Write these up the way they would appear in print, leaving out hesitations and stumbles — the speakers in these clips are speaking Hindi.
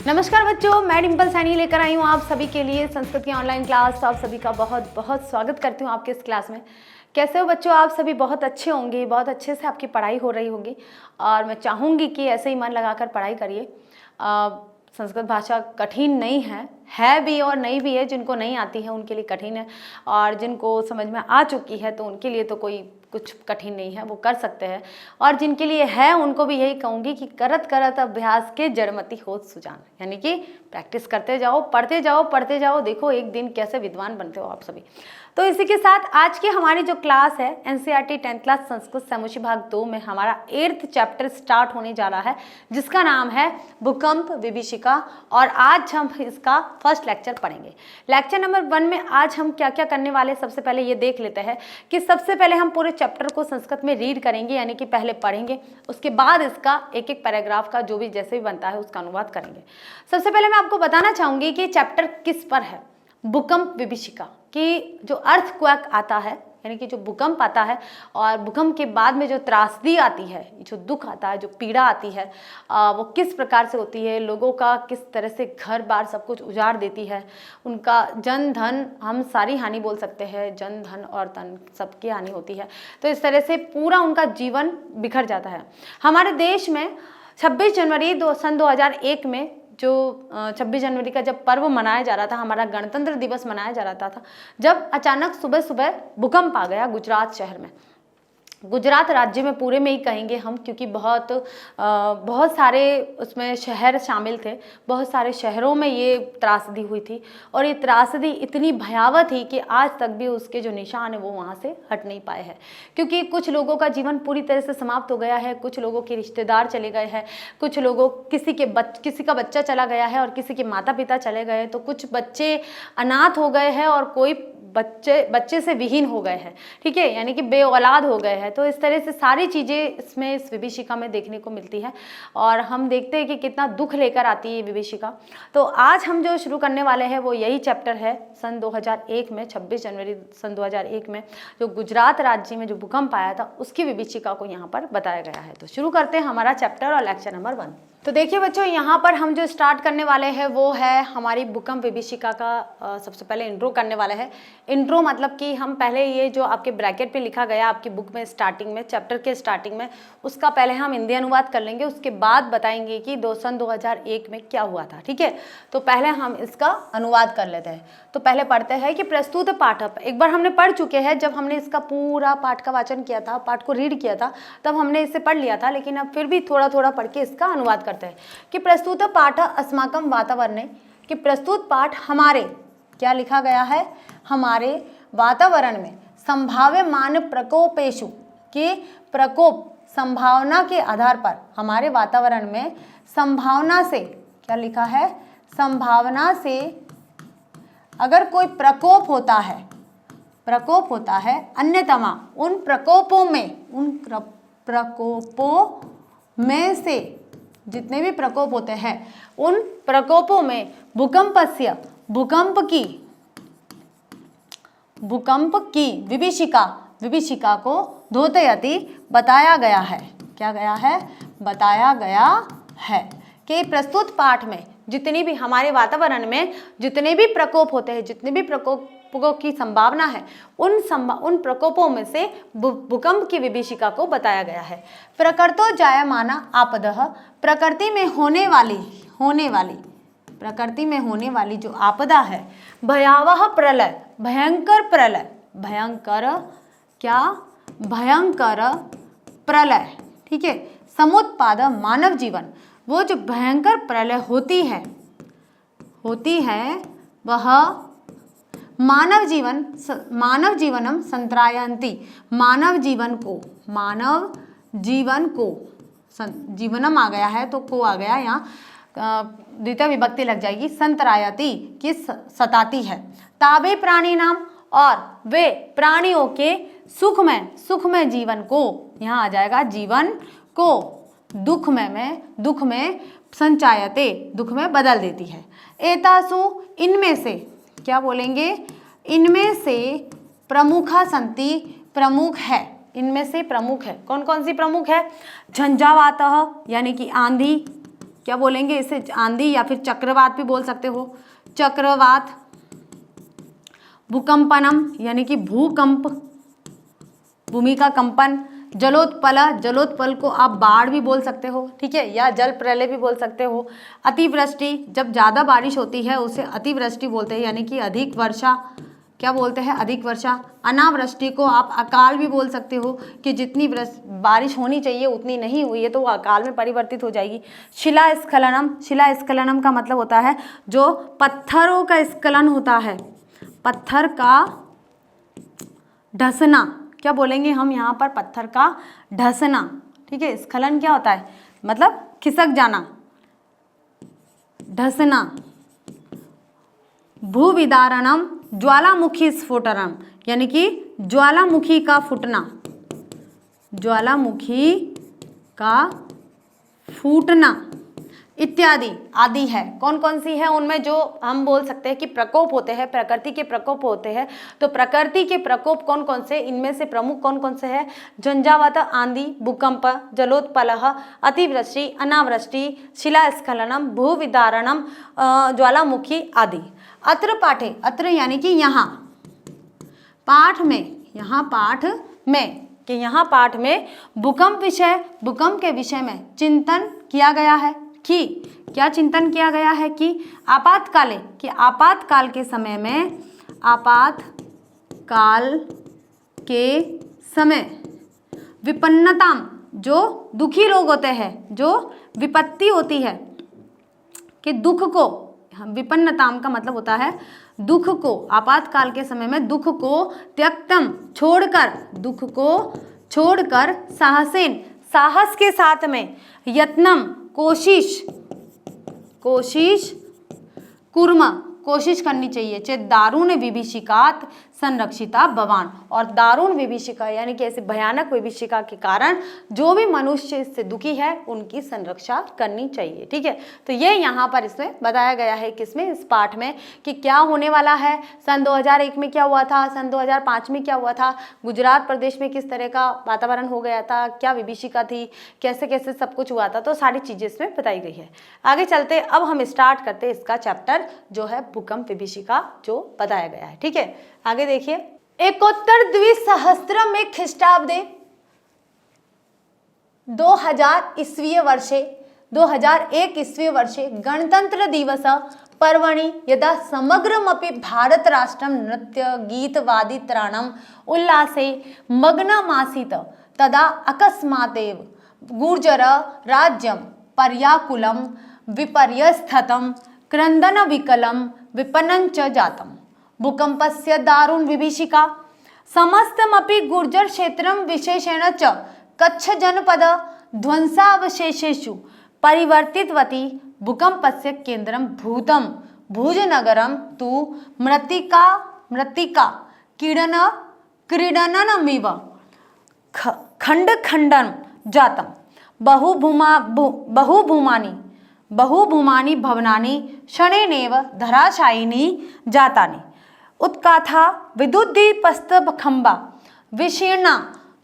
नमस्कार बच्चों, मैं डिम्पल सैनी लेकर आई हूँ आप सभी के लिए संस्कृत की ऑनलाइन क्लास। तो आप सभी का बहुत बहुत स्वागत करती हूँ आपके इस क्लास में। कैसे हो बच्चों? आप सभी बहुत अच्छे होंगे, बहुत अच्छे से आपकी पढ़ाई हो रही होगी और मैं चाहूँगी कि ऐसे ही मन लगाकर पढ़ाई करिए। संस्कृत भाषा कठिन नहीं है भी और नहीं भी है। जिनको नहीं आती है उनके लिए कठिन है और जिनको समझ में आ चुकी है तो उनके लिए तो कोई कुछ कठिन नहीं है, वो कर सकते हैं। और जिनके लिए है उनको भी यही कहूँगी कि करत करत अभ्यास के जड़मति होत सुजान, यानी कि प्रैक्टिस करते जाओ, पढ़ते जाओ, देखो एक दिन कैसे विद्वान बनते हो आप सभी। तो इसी के साथ आज की हमारी जो क्लास है एनसीईआरटी 10th क्लास संस्कृत समुच्चय भाग 2 में हमारा 8th चैप्टर स्टार्ट होने जा रहा है, जिसका नाम है भूकंप विभीषिका। और आज हम इसका फर्स्ट लेक्चर पढ़ेंगे। लेक्चर नंबर 1 में आज हम क्या क्या करने वाले, सबसे पहले ये देख लेते हैं कि सबसे पहले हम पूरे चैप्टर को संस्कृत में रीड करेंगे, यानी कि पहले पढ़ेंगे, उसके बाद इसका एक एक पैराग्राफ का जो भी जैसे भी बनता है उसका अनुवाद करेंगे। सबसे पहले मैं आपको बताना चाहूँगी कि चैप्टर किस पर है। भूकंप विभीषिका की जो अर्थक्वेक आता है, यानी कि जो भूकंप आता है और भूकंप के बाद में जो त्रासदी आती है, जो दुख आता है, जो पीड़ा आती है, वो किस प्रकार से होती है, लोगों का किस तरह से घर बार सब कुछ उजाड़ देती है, उनका जन धन, हम सारी हानि बोल सकते हैं, जन धन और तन सबकी हानि होती है। तो इस तरह से पूरा उनका जीवन बिखर जाता है। हमारे देश में 26 जनवरी सन 2001 में जो 26 जनवरी का जब पर्व मनाया जा रहा था, हमारा गणतंत्र दिवस मनाया जा रहा था, जब अचानक सुबह सुबह भूकंप आ गया गुजरात शहर में, गुजरात राज्य में पूरे में ही कहेंगे हम, क्योंकि बहुत सारे उसमें शहर शामिल थे, बहुत सारे शहरों में ये त्रासदी हुई थी और ये त्रासदी इतनी भयावह थी कि आज तक भी उसके जो निशान है वो वहाँ से हट नहीं पाए हैं। क्योंकि कुछ लोगों का जीवन पूरी तरह से समाप्त हो गया है, कुछ लोगों के रिश्तेदार चले गए हैं, कुछ लोगों किसी का बच्चा चला गया है और किसी के माता पिता चले गए, तो कुछ बच्चे अनाथ हो गए हैं और कोई बच्चे से विहीन हो गए हैं, ठीक है, यानी कि बे औलाद हो गए हैं। तो इस तरह से सारी चीज़ें इसमें इस विभीषिका में देखने को मिलती है और हम देखते हैं कि कितना दुख लेकर आती है ये विभीषिका। तो आज हम जो शुरू करने वाले हैं वो यही चैप्टर है। सन 2001 में 26 जनवरी सन 2001 में जो गुजरात राज्य में जो भूकंप आया था उसकी विभीषिका को यहाँ पर बताया गया है। तो शुरू करते हैं हमारा चैप्टर और लेक्चर नंबर 1। तो देखिए बच्चों, यहाँ पर हम जो स्टार्ट करने वाले हैं वो है हमारी भूकंप विभीषिका का सबसे पहले इंट्रो करने वाले हैं। इंट्रो मतलब कि हम पहले ये जो आपके ब्रैकेट पे लिखा गया आपकी बुक में स्टार्टिंग में, चैप्टर के स्टार्टिंग में, उसका पहले हम हिंदी अनुवाद कर लेंगे, उसके बाद बताएंगे कि सन 2001 में क्या हुआ था, ठीक है। तो पहले हम इसका अनुवाद कर लेते हैं। तो पहले पढ़ते हैं कि प्रस्तुत पाठ, एक बार हमने पढ़ चुके हैं, जब हमने इसका पूरा पाठ का वाचन किया था, पाठ को रीड किया था, तब हमने इसे पढ़ लिया था, लेकिन अब फिर भी थोड़ा थोड़ा पढ़ के इसका अनुवाद करते हैं कि प्रस्तुत पाठ अस्माकं वातावरणे, कि प्रस्तुत पाठ हमारे, क्या लिखा गया है, हमारे वातावरण में संभाव्यमान प्रकोपेशु, कि प्रकोप संभावना के आधार पर हमारे वातावरण में संभावना से, क्या लिखा है, संभावना से अगर कोई प्रकोप होता है अन्यतमा उन प्रकोपों में से, जितने भी प्रकोप होते हैं उन प्रकोपों में भूकंप की विभीषिका को द्योतयति बताया गया है। क्या गया है? बताया गया है कि प्रस्तुत पाठ में जितनी भी हमारे वातावरण में जितने भी प्रकोप होते हैं, जितने भी प्रकोपों की संभावना है, उन प्रकोपों में से भूकंप की विभीषिका को बताया गया है। प्रकृतो जायमाना आपदः, प्रकृति में होने वाली जो आपदा है, भयावह प्रलय, भयंकर प्रलय, ठीक है, समुत्पाद मानव जीवन, वो जो भयंकर प्रलय होती है वह मानव जीवनम संत्रायन्ति, मानव जीवन को जीवनम आ गया है तो को आ गया, यहाँ द्वितीय विभक्ति लग जाएगी, संत्रायति की सताती है। ताबे प्राणी नाम, और वे प्राणियों के सुखमय जीवन को, यहाँ आ जाएगा जीवन को, दुख में संचायते, दुख में बदल देती है। एतासु, इनमें से, क्या बोलेंगे, इनमें से प्रमुखा संति, प्रमुख है, इनमें से प्रमुख है, कौन कौन सी प्रमुख है, झंझावातः यानी कि आंधी, क्या बोलेंगे इसे, आंधी या फिर चक्रवात भी बोल सकते हो, चक्रवात। भूकंपनम यानी कि भूकंप, भूमि का कंपन। जलोत्पल, जलोत्पल को आप बाढ़ भी बोल सकते हो, ठीक है, या जल प्रलय भी बोल सकते हो। अतिवृष्टि, जब ज़्यादा बारिश होती है उसे अतिवृष्टि बोलते हैं, यानी कि अधिक वर्षा, क्या बोलते हैं, अधिक वर्षा। अनावृष्टि को आप अकाल भी बोल सकते हो, कि जितनी बारिश होनी चाहिए उतनी नहीं हुई है तो वो अकाल में परिवर्तित हो जाएगी। शिलास्खलनम, शिलास्खलनम का मतलब होता है जो पत्थरों का स्खलन होता है, पत्थर का ढसना, क्या बोलेंगे हम यहाँ पर, पत्थर का ढसना, ठीक है। स्खलन क्या होता है, मतलब खिसक जाना, ढसना। भूविदारणम, ज्वालामुखी स्फोटनम, यानी कि ज्वालामुखी का फूटना, ज्वालामुखी का फूटना इत्यादि आदि है। कौन कौन सी है उनमें, जो हम बोल सकते हैं कि प्रकोप होते हैं, प्रकृति के प्रकोप होते हैं। तो प्रकृति के प्रकोप कौन कौन से, इनमें से प्रमुख कौन कौन से हैं, झंझावात, आंधी, भूकंप, जलोत्पलः, अतिवृष्टि, अनावृष्टि, शिलास्खलनम, भूविदारणम, ज्वालामुखी आदि। अत्र पाठे, अत्र यानी कि यहाँ, पाठ में, यहाँ पाठ में, कि यहाँ पाठ में भूकंप विषय, भूकंप के विषय में चिंतन किया गया है कि, क्या चिंतन किया गया है कि आपातकाले, कि आपातकाल के समय में, आपातकाल के समय विपन्नताम, जो दुखी लोग होते हैं, जो विपत्ति होती है, कि दुख को, विपन्नताम का मतलब होता है दुख को, आपातकाल के समय में दुख को त्यक्तम छोड़कर, दुख को छोड़कर, साहसेन साहस के साथ में, यत्नम कोशिश, कोशिश, कुर्म कोशिश करनी चाहिए, चेत दारुण विभीषिकात संरक्षिता भवान, और दारुण विभीषिका यानी कि ऐसे भयानक विभीषिका के कारण जो भी मनुष्य इससे दुखी है उनकी संरक्षा करनी चाहिए, ठीक है। तो ये यहाँ पर इसमें बताया गया है, किसमें, इस पाठ में, कि क्या होने वाला है, सन 2001 में क्या हुआ था, सन 2005 में क्या हुआ था, गुजरात प्रदेश में किस तरह का वातावरण हो गया था, क्या विभीषिका थी, कैसे कैसे सब कुछ हुआ था, तो सारी चीज़ें इसमें बताई गई है। आगे चलते, अब हम स्टार्ट करते इसका चैप्टर जो है भूकंप विभीषिका, जो बताया गया है, ठीक है। आगे देखिए, एकोत्तर द्विसहस्त्र में ख्रीष्टाब्दे 2000 ईस्वी वर्षे, 2001 ईस्वी वर्षे गणतंत्र दिवस पर्वणि यदा समग्रमपि भारत राष्ट्रं नृत्य गीत वादित्राणाम् उल्लासे मग्नमासीत् तदा अकस्मादेव गुर्जर राज्यं पर्याकुलं विपर्यस्थतं क्रंदन विकलं विपन्नञ्च जातम्। भूकंपस्य दारुण विभीषिका समस्तमपि गुर्जर क्षेत्रं विशेषेण च कच्छ जनपद ध्वंसावशेषेषु परिवर्तितवती। भूकंपस्य केंद्रं भूतं भुजनगरं तु मृत्तिका क्रीडनमिव खंड खंडन जातम्। बहुभूमानि भवनानि क्षणेनैव धराशायिनी जातानि। उत्काथा विद्युद्दीपस्तंभा विशीर्णा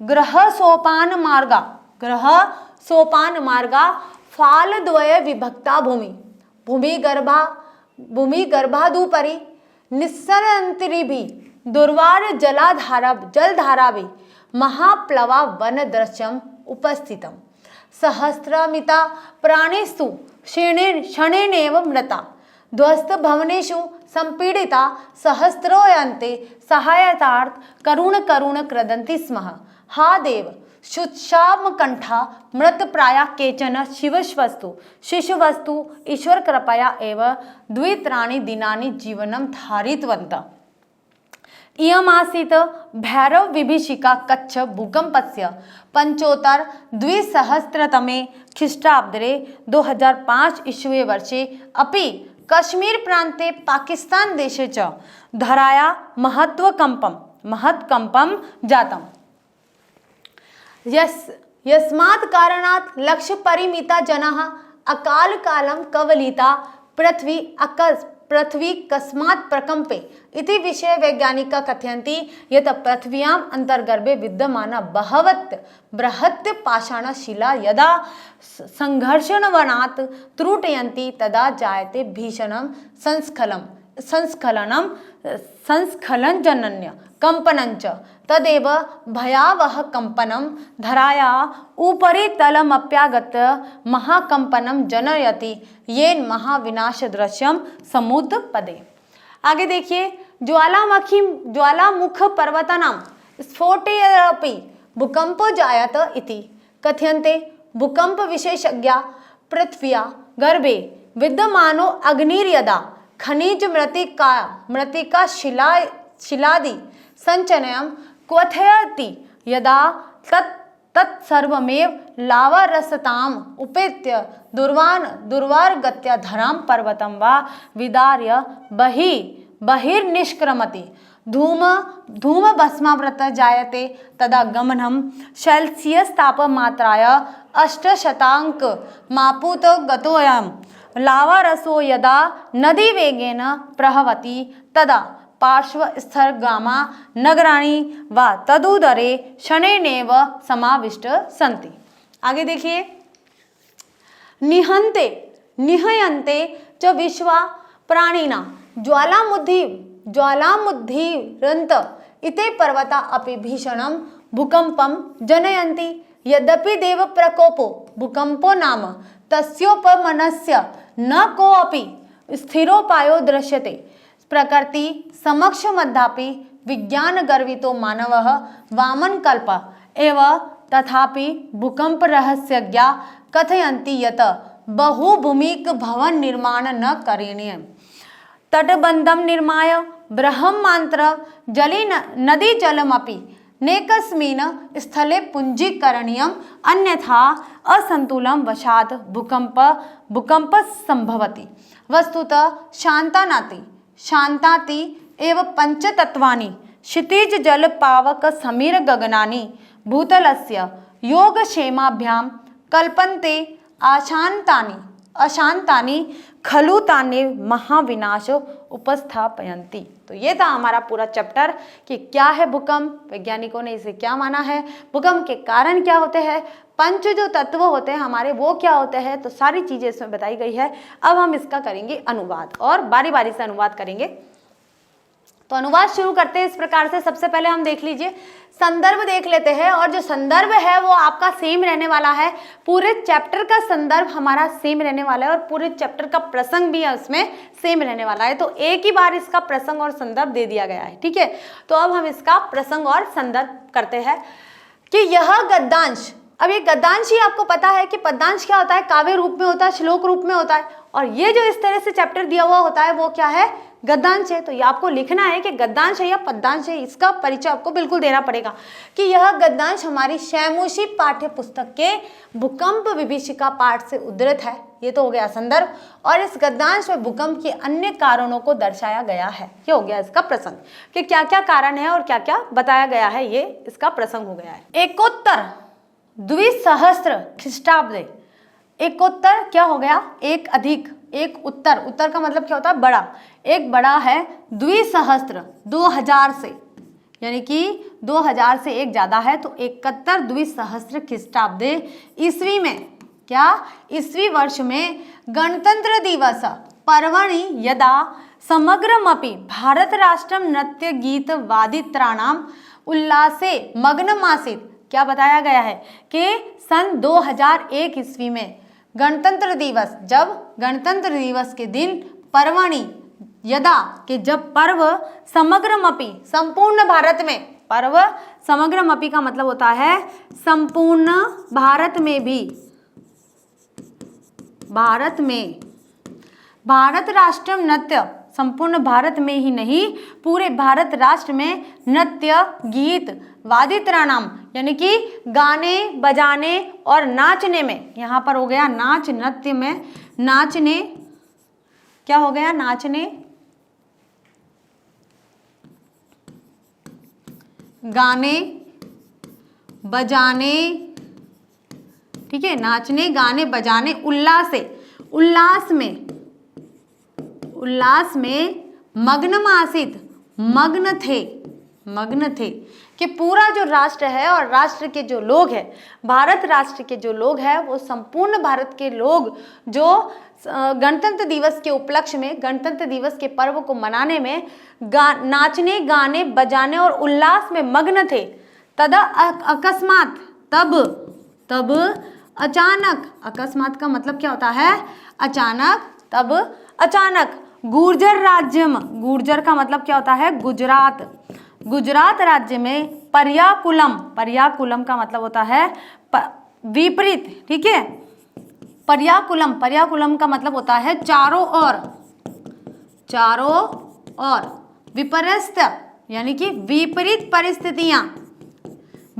ग्रह सोपान मार्गा फालद्वय विभक्ता भूमिगर्भादुपरि निस्सरन्तिरिभि दुर्वार जलधाराभि महाप्लवा वन दृश्यम उपस्थितम्। सहस्रमिता प्राणेषु क्षणेनैव मृता ध्वस्त भवनेषु संपीडिता सहस्रोयन्ते सहायतार्थ करुण क्रदन्ति स्म। हा देव शुच्छामकंठा मृतप्राया केचन शिशुवस्तु ईश्वर कृपया एव द्वित्राणि दिनानि जीवनं धारितवन्तः। इयमासीत् भैरव विभीषिका कच्छ भूकंपस्य पंचोत्तर द्विसहस्रतमे ख्रीष्टाब्दे 2005 ईस्वी वर्षे अपि कश्मीर प्रान्ते पाकिस्तान देशे च धराया महत्कंपं जातम्। यस्मात् कारणात् लक्ष्य परिमिता जनाः अकाल कालं कवलिता पृथ्वी पृथ्वी कस्मात् प्रकम्पे इति विषये वैज्ञानिका कथयन्ति यत् पृथिव्याम् अन्तर्गर्भे विद्यमान बहवत् बृहत् पाषाणशिला यदा संघर्षणवनात् त्रुटयन्ति तदा जायते भीषणं संस्खलनजन्य कंपनञ्च तदेव भयावह कंपनं धरायाः उपरि तलमप्यागत्य महाकंपनं जनयति येन महाविनाशदृश्यं समुद्रपदे। आगे देखिए, ज्वालामुख पर्वतानां स्फोटयपि भूकंपो जायत इति कथयन्ते। भूकंप विशेषज्ञा पृथ्व्या गर्भे विद्यमानो अग्निर्यदा खनिज मृत्तिका शिलादि संचयनं क्वथयति यदा तत्सर्वमेव लावारसताम् उपेत्य दुर्वारगत्या धरां पर्वतं वा विदार्य बहिर्निष्क्रमति धूमभस्मावृतः जायते तदा गमनं सेल्सियस् तापमात्राय 800 मापूत गतोऽयं लावारसो यदा नदीवेगेन प्रवहति तदा पार्श्वस्थगामा नगराणि वा तदुदरे शनैरेव समाविष्ट सन्ति। आगे देखिए, निहयन्ते च विश्वा प्राणिना ज्वालामुद्धिरन्त इते पर्वता अपि भीषणं भूकंपं जनयन्ति। यद्यपि देव प्रकोपो भूकंपो नाम तस्योपमनस्य न कोऽपि स्थिरोपायो दृश्यते प्रकृति समक्षमद्यापि विज्ञान गर्वितो मानवः वामनकल्प एव तथापि भूकंप रहस्यज्ञा कथयन्ति यत् बहुभूमिक भवन निर्माण न करणीयम्। तटबन्धं निर्माय ब्रह्मांतर जली नदी जलमपि नेकस्मिन् स्थले पुञ्जीकरणीयम् अन्यथा असन्तुलं वशात् भूकंप संभवति। वस्तुतः शान्ताति एव पंचतत्वानि क्षितिज जल पावक समीर गगनानि भूतलस्य योगक्षेमाभ्यां कल्पन्ते अशांतानि खलु तानि महाविनाश उपस्थापयन्ति। तो ये था हमारा पूरा चैप्टर कि क्या है भूकंप, वैज्ञानिकों ने इसे क्या माना है, भूकंप के कारण क्या होते हैं, पंच जो तत्व होते हैं हमारे वो क्या होते हैं, तो सारी चीजें इसमें बताई गई है। अब हम इसका करेंगे अनुवाद और बारी बारी से अनुवाद करेंगे। तो अनुवाद शुरू करते हैं इस प्रकार से। सबसे पहले हम देख लीजिए संदर्भ देख लेते हैं, और जो संदर्भ है वो आपका सेम रहने वाला है। पूरे चैप्टर का संदर्भ हमारा सेम रहने वाला है और पूरे चैप्टर का प्रसंग भी है उसमें सेम रहने वाला है। तो एक ही बार इसका प्रसंग और संदर्भ दे दिया गया है, ठीक है। तो अब हम इसका प्रसंग और संदर्भ करते हैं कि यह गद्यांश, अब ये गद्यांश ही आपको पता है कि पद्यांश क्या होता है, काव्य रूप में होता है, श्लोक रूप में होता है, और ये जो इस तरह से चैप्टर दिया हुआ होता है वो क्या है, गद्यांश है। तो ये आपको लिखना है कि गद्यांश है या पद्यांश है, इसका परिचय आपको बिल्कुल देना पड़ेगा कि यह गद्यांश हमारी शैमुषी पाठ्य पुस्तक के भूकंप विभीषिका पाठ से उद्धृत है। ये तो हो गया संदर्भ, और इस गद्यांश में भूकंप के अन्य कारणों को दर्शाया गया है। ये हो गया इसका प्रसंग कि क्या क्या कारण है और क्या क्या बताया गया है, ये इसका प्रसंग हो गया है। एकोत्तर द्विसहस्त्र ख्रीष्टाब्दे, एकोत्तर क्या हो गया, एक अधिक, एक उत्तर, उत्तर का मतलब क्या होता है, बड़ा, एक बड़ा है, द्विसहस्त्र 2000 से, यानी कि 2000 से एक ज्यादा है, तो 71 द्विसहस्त्र ख्रीष्टाब्दे ईस्वी में, क्या ईस्वी वर्ष में गणतंत्र दिवस पर्वणि यदा समग्रमपि भारत राष्ट्रम नृत्य गीत वादित्राणां उल्लासे मग्नमासीत्, क्या बताया गया है कि सन 2001 ईस्वी में गणतंत्र दिवस, जब गणतंत्र दिवस के दिन पर्वणि यदा कि जब पर्व समग्रमपि संपूर्ण भारत में, पर्व समग्रमपि का मतलब होता है संपूर्ण भारत में भी, भारत में, भारत राष्ट्र नृत्य, संपूर्ण भारत में ही नहीं पूरे भारत राष्ट्र में नृत्य गीत वादित्राणाम यानी कि गाने बजाने और नाचने में, यहाँ पर हो गया नाच, नृत्य में नाचने, क्या हो गया, नाचने, गाने बजाने, ठीक है, नाचने गाने बजाने, उल्लास में, उल्लास में मग्न आसित, मग्न थे कि पूरा जो राष्ट्र है और राष्ट्र के जो लोग हैं, भारत राष्ट्र के जो लोग हैं, वो संपूर्ण भारत के लोग जो गणतंत्र दिवस के उपलक्ष्य में, गणतंत्र दिवस के पर्व को मनाने में नाचने, गाने, बजाने और उल्लास में मग्न थे। तदा अकस्मात, तब अचानक, अकस्मात का मतलब क्या होता है? अचानक, तब अचानक गुर्जर राज्यम, गुर्जर का मतलब क्या होता है? गुजरात, गुजरात राज्य में पर्याकुलम, पर्याकुलम का मतलब होता है विपरीत, ठीक है? पर्याकुलम, पर्याकुलम का मतलब होता है चारों ओर, चारों ओर, विपरीत यानी कि विपरीत परिस्थितियां,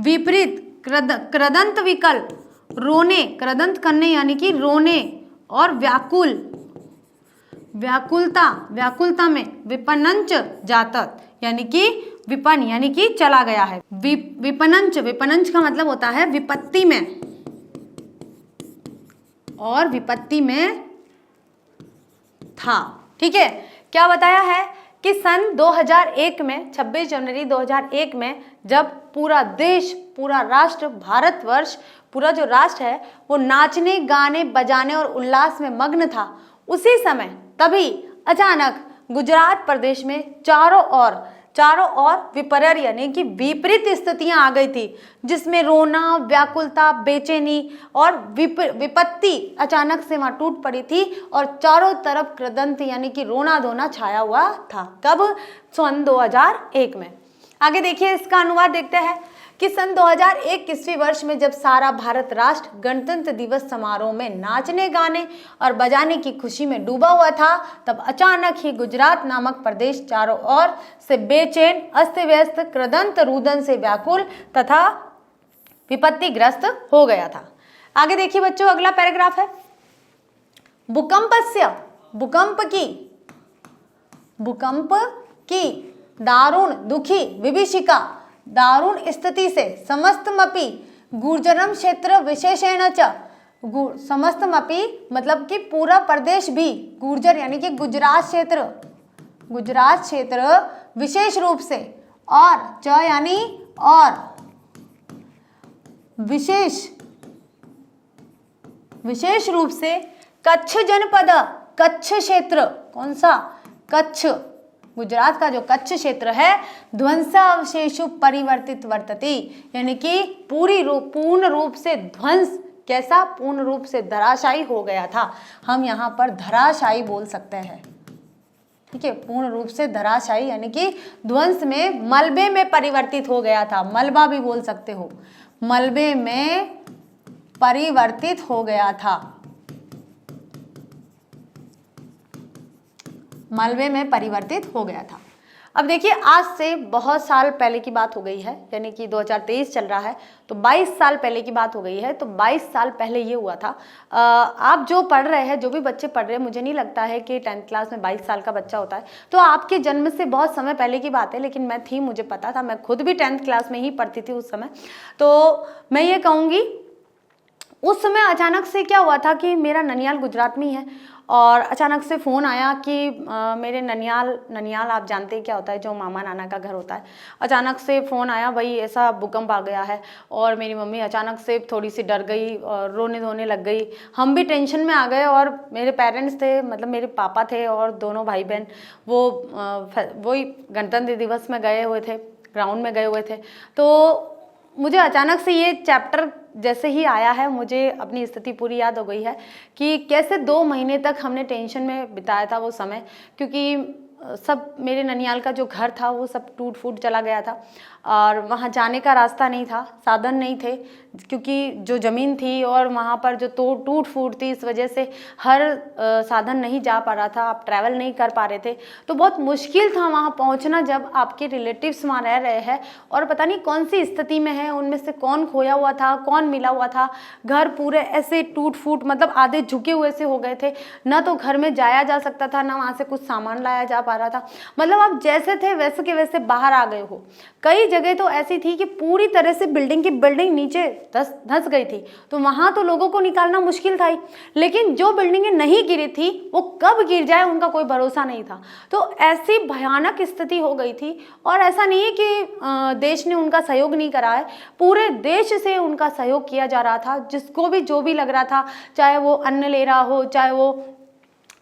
विपरीत, कृदंत विकल, रोने, कृदंत करने यानी कि रोने, और व्याकुल, व्याकुलता, व्याकुलता में विपनंच जातक यानी कि विपन यानी कि चला गया है। विपनंच, विपनंच का मतलब होता है विपत्ति में, और विपत्ति में था, ठीक है? क्या बताया है कि सन 2001 में, 26 जनवरी 2001 में, जब पूरा देश, पूरा राष्ट्र, भारतवर्ष, पूरा जो राष्ट्र है वो नाचने, गाने, बजाने और उल्लास में मग्न था, उसी समय तभी अचानक गुजरात प्रदेश में चारों ओर विपर्य यानी कि विपरीत स्थितियां आ गई थी, जिसमें रोना, व्याकुलता, बेचैनी और विपत्ति अचानक से वहां टूट पड़ी थी, और चारों तरफ कृदंत यानी कि रोना धोना छाया हुआ था। कब? सन 2001 में। आगे देखिए, इसका अनुवाद देखते हैं कि सन 2001 ईस्वी वर्ष में जब सारा भारत राष्ट्र गणतंत्र दिवस समारोह में नाचने, गाने और बजाने की खुशी में डूबा हुआ था, तब अचानक ही गुजरात नामक प्रदेश चारों ओर से बेचैन, अस्त व्यस्त, कृदंत रुदन से व्याकुल तथा विपत्तिग्रस्त हो गया था। आगे देखिए बच्चों, अगला पैराग्राफ है भूकंपस्य, भूकंप की दारुण, दुखी, विभीषिका, दारुण स्थिति से समस्तमपि गुर्जरम क्षेत्र विशेषेण च, समस्तमपि मतलब कि पूरा प्रदेश भी, गुर्जर यानी कि गुजरात क्षेत्र विशेष रूप से, और च यानी और, विशेष रूप से कच्छ जनपद, कच्छ क्षेत्र, कौन सा? कच्छ, गुजरात का जो कच्छ क्षेत्र है, ध्वंसावशेषु परिवर्तित वर्तते यानी कि पूर्ण रूप से ध्वंस, कैसा? पूर्ण रूप से धराशायी हो गया था। हम यहाँ पर धराशायी बोल सकते हैं, ठीक है? पूर्ण रूप से धराशायी यानी कि ध्वंस में, मलबे में परिवर्तित हो गया था, मलबा भी बोल सकते हो, मलबे में परिवर्तित हो गया था, मलबे में परिवर्तित हो गया था। अब देखिए, आज से बहुत साल पहले की बात हो गई है, यानी कि 2023 चल रहा है, तो 22 साल पहले की बात हो गई है। तो 22 साल पहले ये हुआ था। आप जो पढ़ रहे हैं, जो भी बच्चे पढ़ रहे हैं, मुझे नहीं लगता है कि 10th क्लास में 22 साल का बच्चा होता है, तो आपके जन्म से बहुत समय पहले की बात है, लेकिन मैं थी, मुझे पता था, मैं खुद भी 10th क्लास में ही पढ़ती थी उस समय। तो मैं ये कहूँगी, उस समय अचानक से क्या हुआ था कि मेरा ननियाल गुजरात में ही है, और अचानक से फ़ोन आया कि मेरे ननियाल आप जानते हैं क्या होता है, जो मामा नाना का घर होता है। अचानक से फ़ोन आया, भाई ऐसा भूकंप आ गया है, और मेरी मम्मी अचानक से थोड़ी सी डर गई और रोने धोने लग गई। हम भी टेंशन में आ गए, और मेरे पेरेंट्स थे, मतलब मेरे पापा थे और दोनों भाई बहन, वही गणतंत्र दिवस में गए हुए थे, ग्राउंड में गए हुए थे। तो मुझे अचानक से ये चैप्टर जैसे ही आया है, मुझे अपनी स्थिति पूरी याद हो गई है कि कैसे 2 महीने तक हमने टेंशन में बिताया था वो समय, क्योंकि सब मेरे ननियाल का जो घर था वो सब टूट फूट चला गया था, और वहाँ जाने का रास्ता नहीं था, साधन नहीं थे, क्योंकि जो ज़मीन थी और वहाँ पर जो टूट फूट थी, इस वजह से हर साधन नहीं जा पा रहा था, आप ट्रैवल नहीं कर पा रहे थे। तो बहुत मुश्किल था वहाँ पहुँचना, जब आपके रिलेटिव्स वहाँ रह रहे हैं और पता नहीं कौन सी स्थिति में है, उनमें से कौन खोया हुआ था, कौन मिला हुआ था। घर पूरे ऐसे टूट फूट, मतलब आधे झुके हुए से हो गए थे, ना तो घर में जाया जा सकता था, ना वहाँ से कुछ सामान लाया जा पा रहा था। मतलब आप जैसे थे वैसे के वैसे बाहर आ गए हो। कई जगह तो ऐसी थी कि पूरी तरह से बिल्डिंग की बिल्डिंग नीचे धंस गई थी, तो वहाँ तो लोगों को निकालना मुश्किल था ही। लेकिन जो बिल्डिंगें नहीं गिरी थी वो कब गिर जाए उनका कोई भरोसा नहीं था। तो ऐसी भयानक स्थिति हो गई थी। और ऐसा नहीं है कि देश ने उनका सहयोग नहीं करा है, पूरे देश से उनका सहयोग किया जा रहा था। जिसको भी जो भी लग रहा था, चाहे वो अन्न ले रहा हो, चाहे वो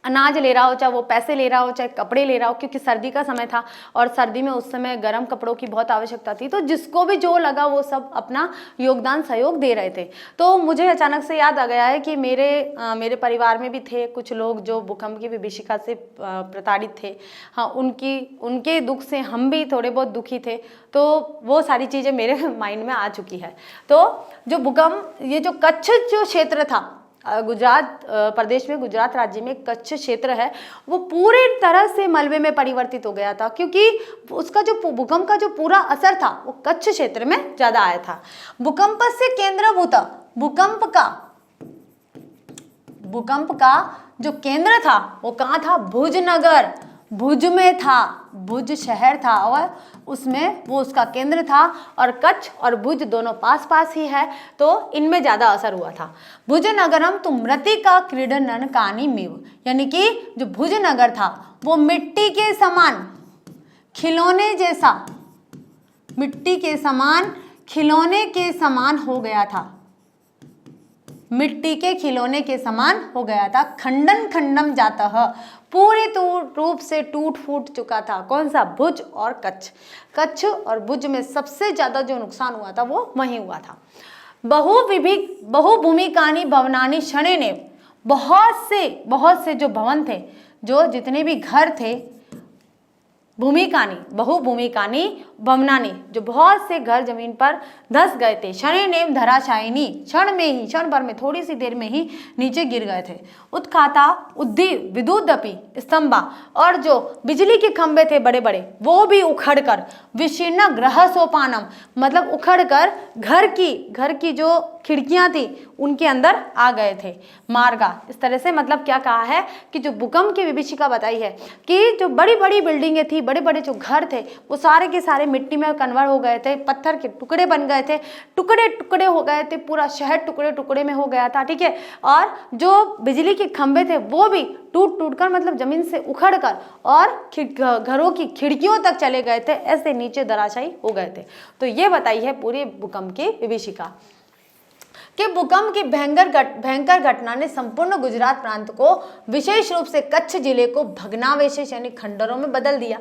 अनाज ले रहा हो, चाहे वो पैसे ले रहा हो, चाहे कपड़े ले रहा हो, क्योंकि सर्दी का समय था और सर्दी में उस समय गर्म कपड़ों की बहुत आवश्यकता थी। तो जिसको भी जो लगा वो सब अपना योगदान सहयोग दे रहे थे। तो मुझे अचानक से याद आ गया है कि मेरे परिवार में भी थे कुछ लोग जो भूकंप की विभीषिका से प्रताड़ित थे। हाँ, उनके दुख से हम भी थोड़े बहुत दुखी थे। तो वो सारी चीज़ें मेरे माइंड में आ चुकी है। तो जो भूकंप, ये जो कच्छ जो क्षेत्र था गुजरात प्रदेश में, गुजरात राज्य में कच्छ क्षेत्र है, वो पूरी तरह से मलबे में परिवर्तित हो गया था, क्योंकि उसका जो भूकंप का जो पूरा असर था वो कच्छ क्षेत्र में ज़्यादा आया था। भूकंप से केंद्रभूत, भूकंप का जो केंद्र था वो कहाँ था? भुज नगर, भुज में था, भुज शहर था और उसमें वो उसका केंद्र था। और कच्छ और भुज दोनों पास पास ही है, तो इनमें ज़्यादा असर हुआ था। भुज नगरम तो मृत्तिका क्रीडनन कानिमिव, यानी कि जो भुज नगर था वो मिट्टी के समान खिलौने जैसा, मिट्टी के समान खिलौने के समान हो गया था, मिट्टी के खिलौने के समान हो गया था। खंडन खंडम जाता है, पूरी रूप से टूट फूट चुका था। कौन सा? भुज और कच्छ। कच्छ और भुज में सबसे ज्यादा जो नुकसान हुआ था वो वहीं हुआ था। बहुभूमिकानी भवनानी क्षणे ने, बहुत से जो भवन थे, जो जितने भी घर थे, बहुभूमिकानी भवनानी, जो बहुत से घर जमीन पर धस गए थे। क्षणेनेव धराशायिनी, क्षण में ही, क्षण भर में, थोड़ी सी देर में ही नीचे गिर गए थे। उत्खाता उद्धि विद्युदपि स्तंभा, और जो बिजली के खंभे थे बड़े बड़े वो भी उखड़कर, विशीर्ण ग्रह सोपानम, मतलब उखड़कर घर की जो खिड़कियां थी उनके अंदर आ गए थे। मार्गा, इस तरह से मतलब क्या कहा है कि जो भूकंप की विभीषिका बताई है कि जो बड़ी बड़ी बिल्डिंगें थी, बड़े बड़े जो घर थे वो सारे के सारे मिट्टी में कन्वर्ट हो गए थे, पत्थर के टुकड़े बन गए थे, टुकड़े टुकड़े हो गए थे, पूरा शहर टुकड़े टुकड़े में हो गया था। ठीक है, और जो बिजली के खंभे थे वो भी टूट टूट कर, मतलब जमीन से उखड़ कर और घरों की खिड़कियों तक चले गए थे, ऐसे नीचे धराशायी हो गए थे। तो ये बताई है पूरे भूकंप की विभीषिका कि भूकंप की भयंकर घटना ने संपूर्ण गुजरात प्रांत को, विशेष रूप से कच्छ जिले को भग्नावशेष यानी खंडरों में बदल दिया।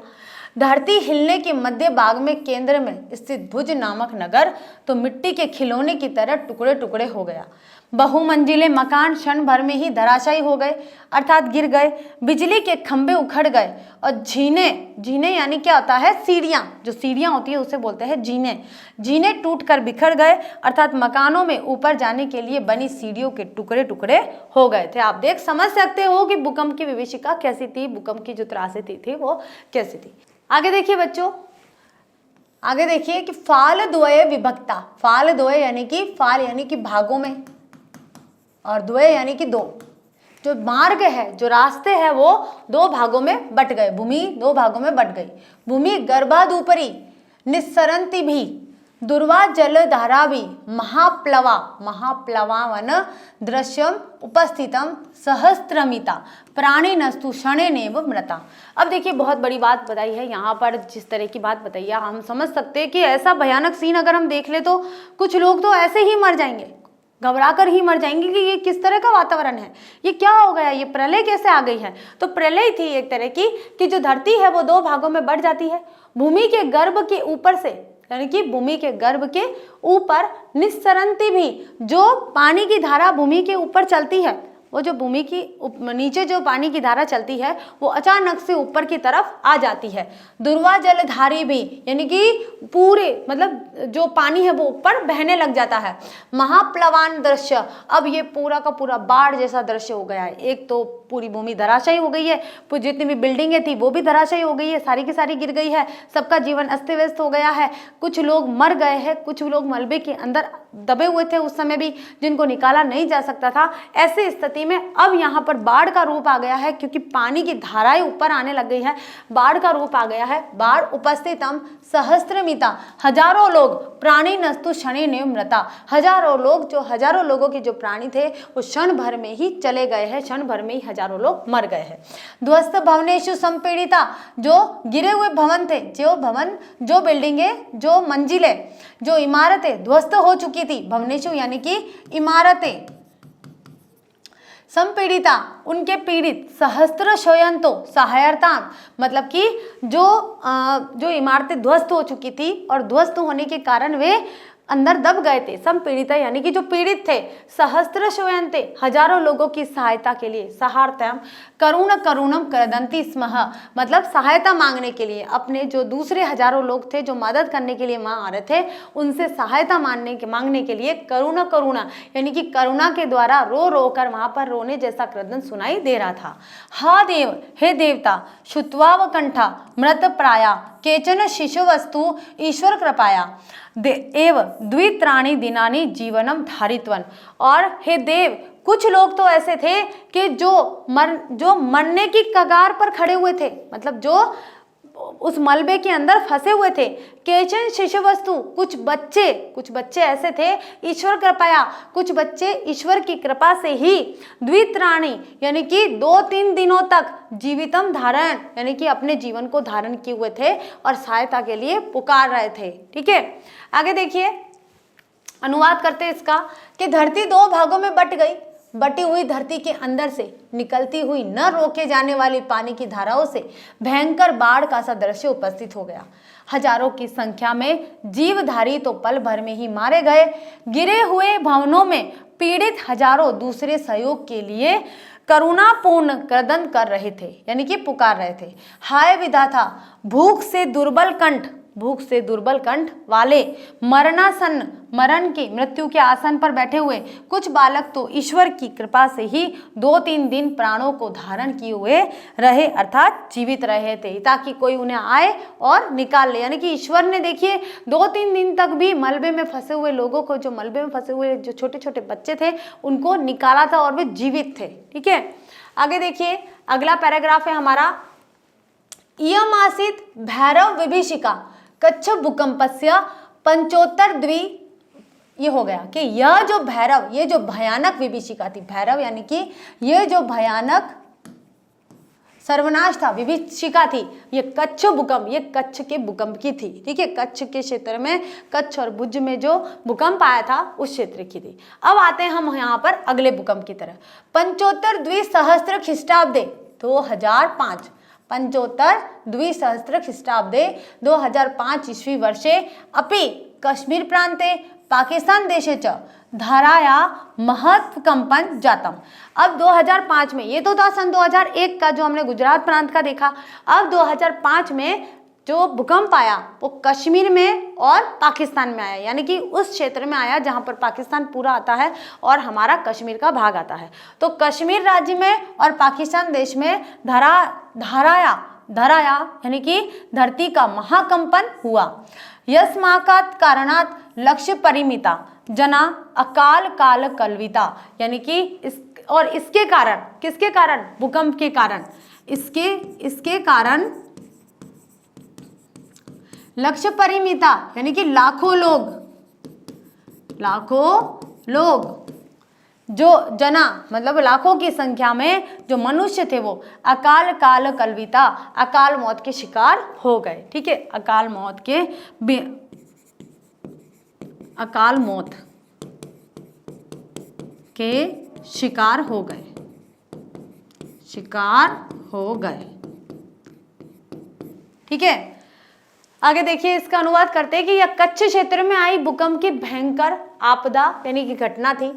धरती हिलने के मध्य भाग में केंद्र में स्थित भुज नामक नगर तो मिट्टी के खिलौने की तरह टुकड़े टुकड़े हो गया। बहुमंजिले मकान क्षण भर में ही धराशायी हो गए, अर्थात गिर गए। बिजली के खंभे उखड़ गए और जीने यानी क्या होता है? सीढ़ियाँ, जो सीढ़ियाँ होती है उसे बोलते हैं जीने टूट कर बिखर गए, अर्थात मकानों में ऊपर जाने के लिए बनी सीढ़ियों के टुकड़े टुकड़े हो गए थे। आप समझ सकते हो कि भूकंप की विभीषिका कैसी थी, भूकंप की जो त्रासदी थी वो कैसी थी। आगे देखिए बच्चों, आगे देखिए कि फाल द्वय विभक्ता, फाल द्वय यानी कि भागों में, और द्वय यानी कि दो। जो मार्ग है, जो रास्ते हैं वो दो भागों में बट गए, भूमि दो भागों में बट गई। भूमि गर्भादुपरी निस्सरंति भी दुर्वा जल धारा भी महाप्लवावन दृश्यम उपस्थितम सहस्त्रमिता प्राणी नस्तु क्षणेनेव मृता। अब देखिए बहुत बड़ी बात बताई है यहाँ पर, जिस तरह की बात बताई है हम समझ सकते हैं कि ऐसा भयानक सीन अगर हम देख ले तो कुछ लोग तो ऐसे ही मर जाएंगे, घबरा कर ही मर जाएंगे कि ये किस तरह का वातावरण है, ये क्या हो गया, ये प्रलय कैसे आ गई है। तो प्रलय थी एक तरह की कि जो धरती है वो दो भागों में बढ़ जाती है। भूमि के गर्भ के ऊपर से, यानी कि भूमि के गर्भ के ऊपर निस्सरंती भी, जो पानी की धारा भूमि के ऊपर चलती है, वो जो भूमि की नीचे जो पानी की धारा चलती है वो अचानक से ऊपर की तरफ आ जाती है। दुर्वा जलधारी भी, यानी कि पूरे मतलब जो पानी है वो ऊपर बहने लग जाता है। महाप्लवान दृश्य, अब ये पूरा का पूरा बाढ़ जैसा दृश्य हो गया है। एक तो पूरी भूमि धराशायी हो गई है, जितनी भी बिल्डिंगें थी वो भी धराशायी हो गई है, सारी की सारी गिर गई है, सबका जीवन अस्त व्यस्त हो गया है। कुछ लोग मर गए हैं, कुछ लोग मलबे के अंदर दबे हुए थे उस समय भी, जिनको निकाला नहीं जा सकता था। ऐसी स्थिति में अब यहाँ पर बाढ़ का रूप आ गया है, क्योंकि पानी की धाराएं ऊपर आने लग गई है, बाढ़ का रूप आ गया है। बाढ़ उपस्थितम सहस्त्रमिता, हजारों लोग, प्राणी नस्तु क्षणे ने मृता, हजारों लोग, जो हजारों लोगों के जो प्राणी थे वो क्षण भर में ही चले गए हैं, क्षण भर में ही हजारों लोग मर गए हैं। ध्वस्त भवनेषु संपीड़िता, जो गिरे हुए भवन थे, जो भवन, जो बिल्डिंगे, जो मंजिलें, जो इमारतें ध्वस्त हो चुकी थी, भवनेषु यानी कि इमारतें, संपीड़िता उनके पीड़ित, सहस्त्र शोयंतो सहायता, मतलब कि जो इमारतें ध्वस्त हो चुकी थी और ध्वस्त होने के कारण वे अंदर दब गए थे। संपीड़िता यानी कि जो पीड़ित थे, सहस्त्र शोयन्ते हजारों लोगों की सहायता के लिए, सहायताम करुणम क्रदंती स्मः, मतलब सहायता मांगने के लिए, अपने जो दूसरे हजारों लोग थे जो मदद करने के लिए वहाँ आ रहे थे, उनसे सहायता मांगने के लिए करुणा यानी कि करुणा के द्वारा रो रो कर वहाँ पर रोने जैसा क्रदन सुनाई दे रहा था। हा देव, हे देवता, श्रुत्वावकंठा मृत प्राया केचन शिशुवस्तु ईश्वर कृपाया एव द्वित्राणि दिनानि जीवनम धारित्वन, और हे देव, कुछ लोग तो ऐसे थे कि जो मरने की कगार पर खड़े हुए थे, मतलब जो उस मलबे के अंदर फंसे हुए थे। केचन शिशु वस्तु, कुछ बच्चे ऐसे थे, ईश्वर कृपाया, कुछ बच्चे ईश्वर की कृपा से ही, द्वित्राणी यानी कि 2-3 दिनों तक, जीवितम धारण यानी कि अपने जीवन को धारण किए हुए थे और सहायता के लिए पुकार रहे थे। ठीक है, आगे देखिए, अनुवाद करते हैं इसका कि धरती 2 भागों में बट गई, बटी हुई धरती के अंदर से निकलती हुई न रोके जाने वाली पानी की धाराओं से भयंकर बाढ़ का सा दृश्य उपस्थित हो गया। हजारों की संख्या में जीवधारी तो पल भर में ही मारे गए। गिरे हुए भवनों में पीड़ित हजारों दूसरे सहयोग के लिए करुणापूर्ण क्रदन कर रहे थे, यानी कि पुकार रहे थे। हाय विधाता, भूख से दुर्बल कंठ वाले, मरणासन, मरण की मृत्यु के आसन पर बैठे हुए कुछ बालक तो ईश्वर की कृपा से ही 2-3 दिन प्राणों को धारण किए हुए रहे, अर्थात जीवित रहे थे, ताकि कोई उन्हें आए और निकाल ले। यानी कि ईश्वर ने देखिए 2-3 दिन तक भी मलबे में फंसे हुए लोगों को, जो मलबे में फंसे हुए जो छोटे छोटे बच्चे थे, उनको निकाला था और वे जीवित थे। ठीक है, आगे देखिए, अगला पैराग्राफ है हमारा, इयम आसीत भैरव विभीषिका कच्छ भूकंपस्य पंचोत्तर द्वि, ये हो गया कि यह जो भैरव, ये जो भयानक विभीषिका थी, भैरव यानी कि ये जो भयानक सर्वनाश था, विभीषिका थी, ये कच्छ भूकंप, ये कच्छ के भूकंप की थी। ठीक है, कच्छ के क्षेत्र में, कच्छ और भुज में जो भूकंप आया था उस क्षेत्र की थी। अब आते हैं हम यहाँ पर अगले भूकंप की तरह। पंचोत्तर द्विसहस्त्र ख्रीष्टाब्दे 2005, पंचोत्तर द्विसहस्त्र ख्रीष्टाब्दे 2005 ईस्वी वर्षे अपि कश्मीर प्रांते पाकिस्तान देशे च धाराया महत् कंपन जातम। अब 2005 में, ये तो था सन 2001 का जो हमने गुजरात प्रांत का देखा, अब 2005 में जो भूकंप आया वो कश्मीर में और पाकिस्तान में आया, यानी कि उस क्षेत्र में आया जहां पर पाकिस्तान पूरा आता है और हमारा कश्मीर का भाग आता है। तो कश्मीर राज्य में और पाकिस्तान देश में धराया यानी कि धरती का महाकंपन हुआ। यस्माकात कारणात लक्ष्य परिमिता जना अकाल काल कलविता, यानी कि इसके कारण, किसके कारण? भूकंप के कारण, इसके कारण लक्ष्य परिमिता यानी कि लाखों लोग जो जना मतलब लाखों की संख्या में जो मनुष्य थे वो अकाल काल कलविता, अकाल मौत के शिकार हो गए। ठीक है, अकाल मौत के शिकार हो गए। ठीक है, आगे देखिए, इसका अनुवाद करते हैं कि यह कच्छ क्षेत्र में आई भूकंप की भयंकर आपदा यानी कि घटना थी।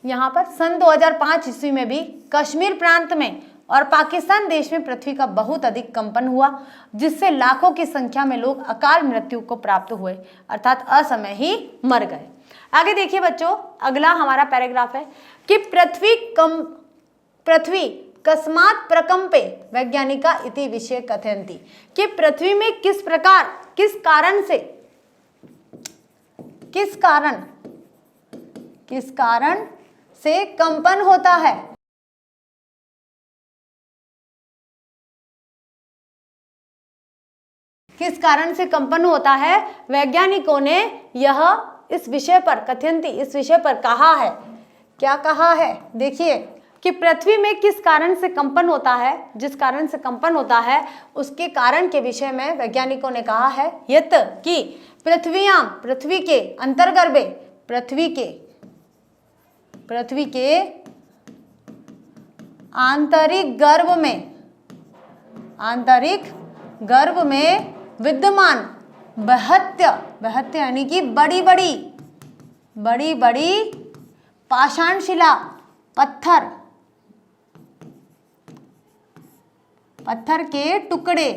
यहाँ पर सन 2005 ईस्वी में भी कश्मीर प्रांत में और पाकिस्तान देश में पृथ्वी का बहुत अधिक कंपन हुआ, जिससे लाखों की संख्या में लोग अकाल मृत्यु को प्राप्त हुए, अर्थात असमय ही मर गए। आगे देखिए बच्चों, अगला हमारा पैराग्राफ है कि पृथ्वी कस्मात् प्रकंपे वैज्ञानिका इति विषय कथयन्ति, कि पृथ्वी में किस कारण से किस कारण से कंपन होता है? किस कारण से कंपन होता है? वैज्ञानिकों ने यह इस विषय पर कथयन्ति, इस विषय पर कहा है। क्या कहा है? देखिए कि पृथ्वी में किस कारण से कंपन होता है, जिस कारण से कंपन होता है उसके कारण के विषय में वैज्ञानिकों ने कहा है यत कि पृथ्वी के अंतर्गर्भे, पृथ्वी के आंतरिक गर्भ में विद्यमान बहत्य यानी कि बड़ी बड़ी पाषाण शिला, पत्थर के टुकड़े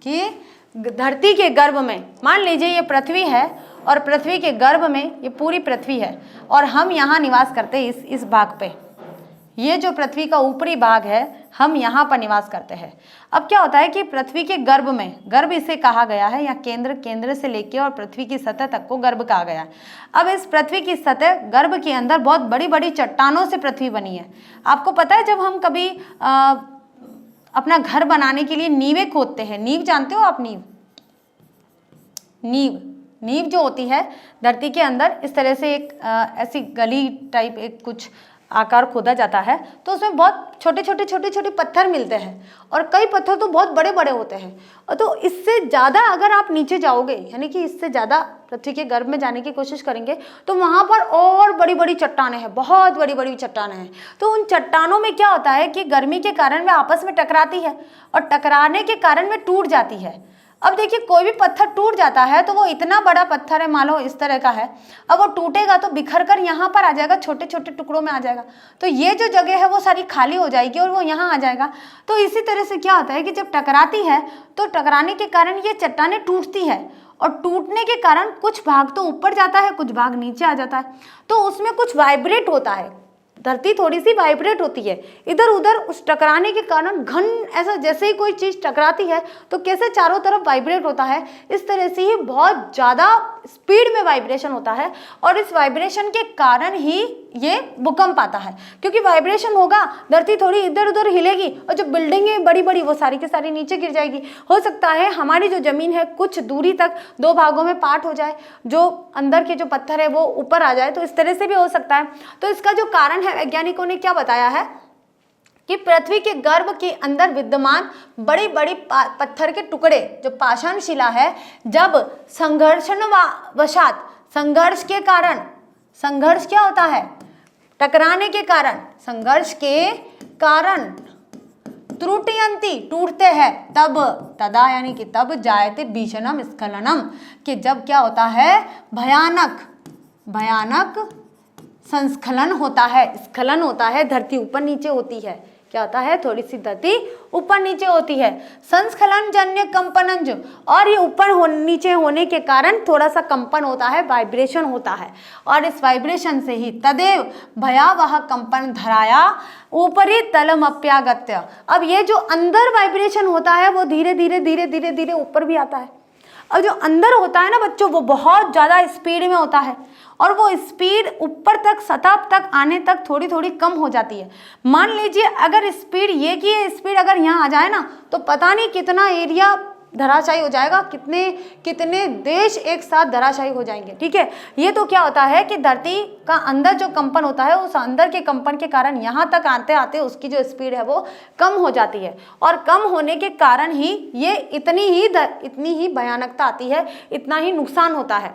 कि धरती के गर्भ में, मान लीजिए ये पृथ्वी है और पृथ्वी के गर्भ में ये पूरी पृथ्वी है और हम यहाँ निवास करते हैं इस भाग पे। ये जो पृथ्वी का ऊपरी भाग है हम यहाँ पर निवास करते हैं। अब क्या होता है कि पृथ्वी के गर्भ में, गर्भ इसे कहा गया है या केंद्र से लेके और पृथ्वी की सतह तक को गर्भ कहा गया है। अब इस पृथ्वी की सतह, गर्भ के अंदर बहुत बड़ी बड़ी चट्टानों से पृथ्वी बनी है। आपको पता है जब हम कभी अपना घर बनाने के लिए नींवें खोदते हैं, नींव जानते हो आप? नींव जो होती है धरती के अंदर इस तरह से एक ऐसी गली टाइप एक कुछ आकार खोदा जाता है, तो उसमें बहुत छोटे पत्थर मिलते हैं और कई पत्थर तो बहुत बड़े बड़े होते हैं। और तो इससे ज़्यादा अगर आप नीचे जाओगे, यानी कि इससे ज़्यादा पृथ्वी के गर्भ में जाने की कोशिश करेंगे तो वहाँ पर और बड़ी बड़ी चट्टानें हैं, बहुत बड़ी बड़ी चट्टानें हैं। तो उन चट्टानों में क्या होता है कि गर्मी के कारण वे आपस में टकराती है और टकराने के कारण वे टूट जाती है। अब देखिए कोई भी पत्थर टूट जाता है तो वो इतना बड़ा पत्थर है, मान लो इस तरह का है, अब वो टूटेगा तो बिखर कर यहाँ पर आ जाएगा, छोटे छोटे टुकड़ों में आ जाएगा। तो ये जो जगह है वो सारी खाली हो जाएगी और वो यहाँ आ जाएगा। तो इसी तरह से क्या होता है कि जब टकराती है तो टकराने के कारण ये चट्टानें टूटती है और टूटने के कारण कुछ भाग तो ऊपर जाता है, कुछ भाग नीचे आ जाता है। तो उसमें कुछ वाइब्रेट होता है, धरती थोड़ी सी वाइब्रेट होती है इधर उधर। उस टकराने के कारण घन ऐसा जैसे ही कोई चीज टकराती है तो कैसे चारों तरफ वाइब्रेट होता है, इस तरह से ही बहुत ज़्यादा स्पीड में वाइब्रेशन होता है और इस वाइब्रेशन के कारण ही ये भूकंप आता है। क्योंकि वाइब्रेशन होगा, धरती थोड़ी इधर उधर हिलेगी और जो बिल्डिंगें बड़ी बड़ी वो सारी की सारी नीचे गिर जाएगी। हो सकता है हमारी जो जमीन है कुछ दूरी तक दो भागों में पार्ट हो जाए, जो अंदर के जो पत्थर है वो ऊपर आ जाए, तो इस तरह से भी हो सकता है। तो इसका जो कारण है वैज्ञानिकों ने क्या बताया है कि पृथ्वी के गर्भ के अंदर विद्यमान बड़ी बड़ी पत्थर के टुकड़े जो पाषाण शिला है, जब संघर्षणवशात, संघर्ष के कारण, संघर्ष क्या होता है? टकराने के कारण, संघर्ष के कारण त्रुटियंती, टूटते हैं, तब तदा यानी कि तब जायते भीषणम स्खलनम, कि जब क्या होता है? भयानक संस्खलन होता है, स्खलन होता है, धरती ऊपर नीचे होती है। क्या होता है? थोड़ी सी धरती ऊपर नीचे होती है। संस्खलन जन्य कंपनंज, और ये ऊपर नीचे होने के कारण थोड़ा सा कंपन होता है, वाइब्रेशन होता है, और इस वाइब्रेशन से ही तदेव भयावह कंपन धराया ऊपरी तलमप्यागत्य। अब ये जो अंदर वाइब्रेशन होता है वो धीरे धीरे ऊपर भी आता है। और जो अंदर होता है ना बच्चों, वो बहुत ज़्यादा स्पीड में होता है और वो स्पीड ऊपर तक, सतह तक आने तक थोड़ी थोड़ी कम हो जाती है। मान लीजिए अगर स्पीड, ये की स्पीड अगर यहाँ आ जाए ना तो पता नहीं कितना एरिया धराशायी हो जाएगा, कितने देश एक साथ धराशायी हो जाएंगे। ठीक है, ये तो क्या होता है कि धरती का अंदर जो कंपन होता है, उस अंदर के कंपन के कारण यहाँ तक आते आते उसकी जो स्पीड है वो कम हो जाती है, और कम होने के कारण ही ये इतनी ही भयानकता आती है, इतना ही नुकसान होता है।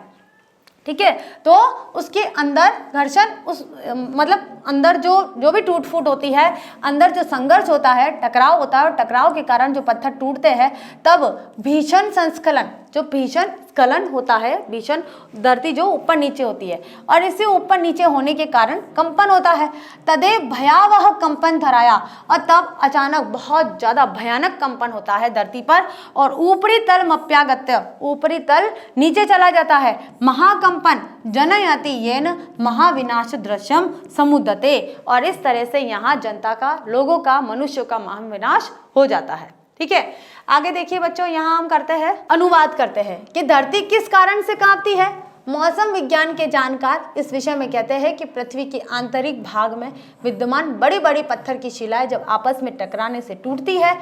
ठीक है, तो उसके अंदर घर्षण, उस मतलब अंदर जो भी टूट फूट होती है, अंदर जो संघर्ष होता है, टकराव होता है, और टकराव के कारण जो पत्थर टूटते हैं, तब भीषण संस्खलन, जो भीषण स्खलन होता है, भीषण धरती जो ऊपर नीचे होती है, और इससे ऊपर नीचे होने के कारण कंपन होता है। तदेव भयावह कंपन धराया, और तब अचानक बहुत ज्यादा भयानक कंपन होता है धरती पर, और ऊपरी तल मप्यागत्य, ऊपरी तल नीचे चला जाता है। महाकंपन जनयति येन महाविनाश दृश्यम समुद्यते, और इस तरह से यहाँ जनता का, लोगों का, मनुष्यों का महाविनाश हो जाता है। ठीक है। आगे देखिए बच्चों, यहाँ हम करते हैं अनुवाद करते हैं कि धरती किस कारण से कांपती है। मौसम विज्ञान के जानकार इस विषय में कहते हैं कि पृथ्वी के आंतरिक भाग में विद्यमान बड़ी बड़ी पत्थर की शिलाएं जब आपस में टकराने से टूटती है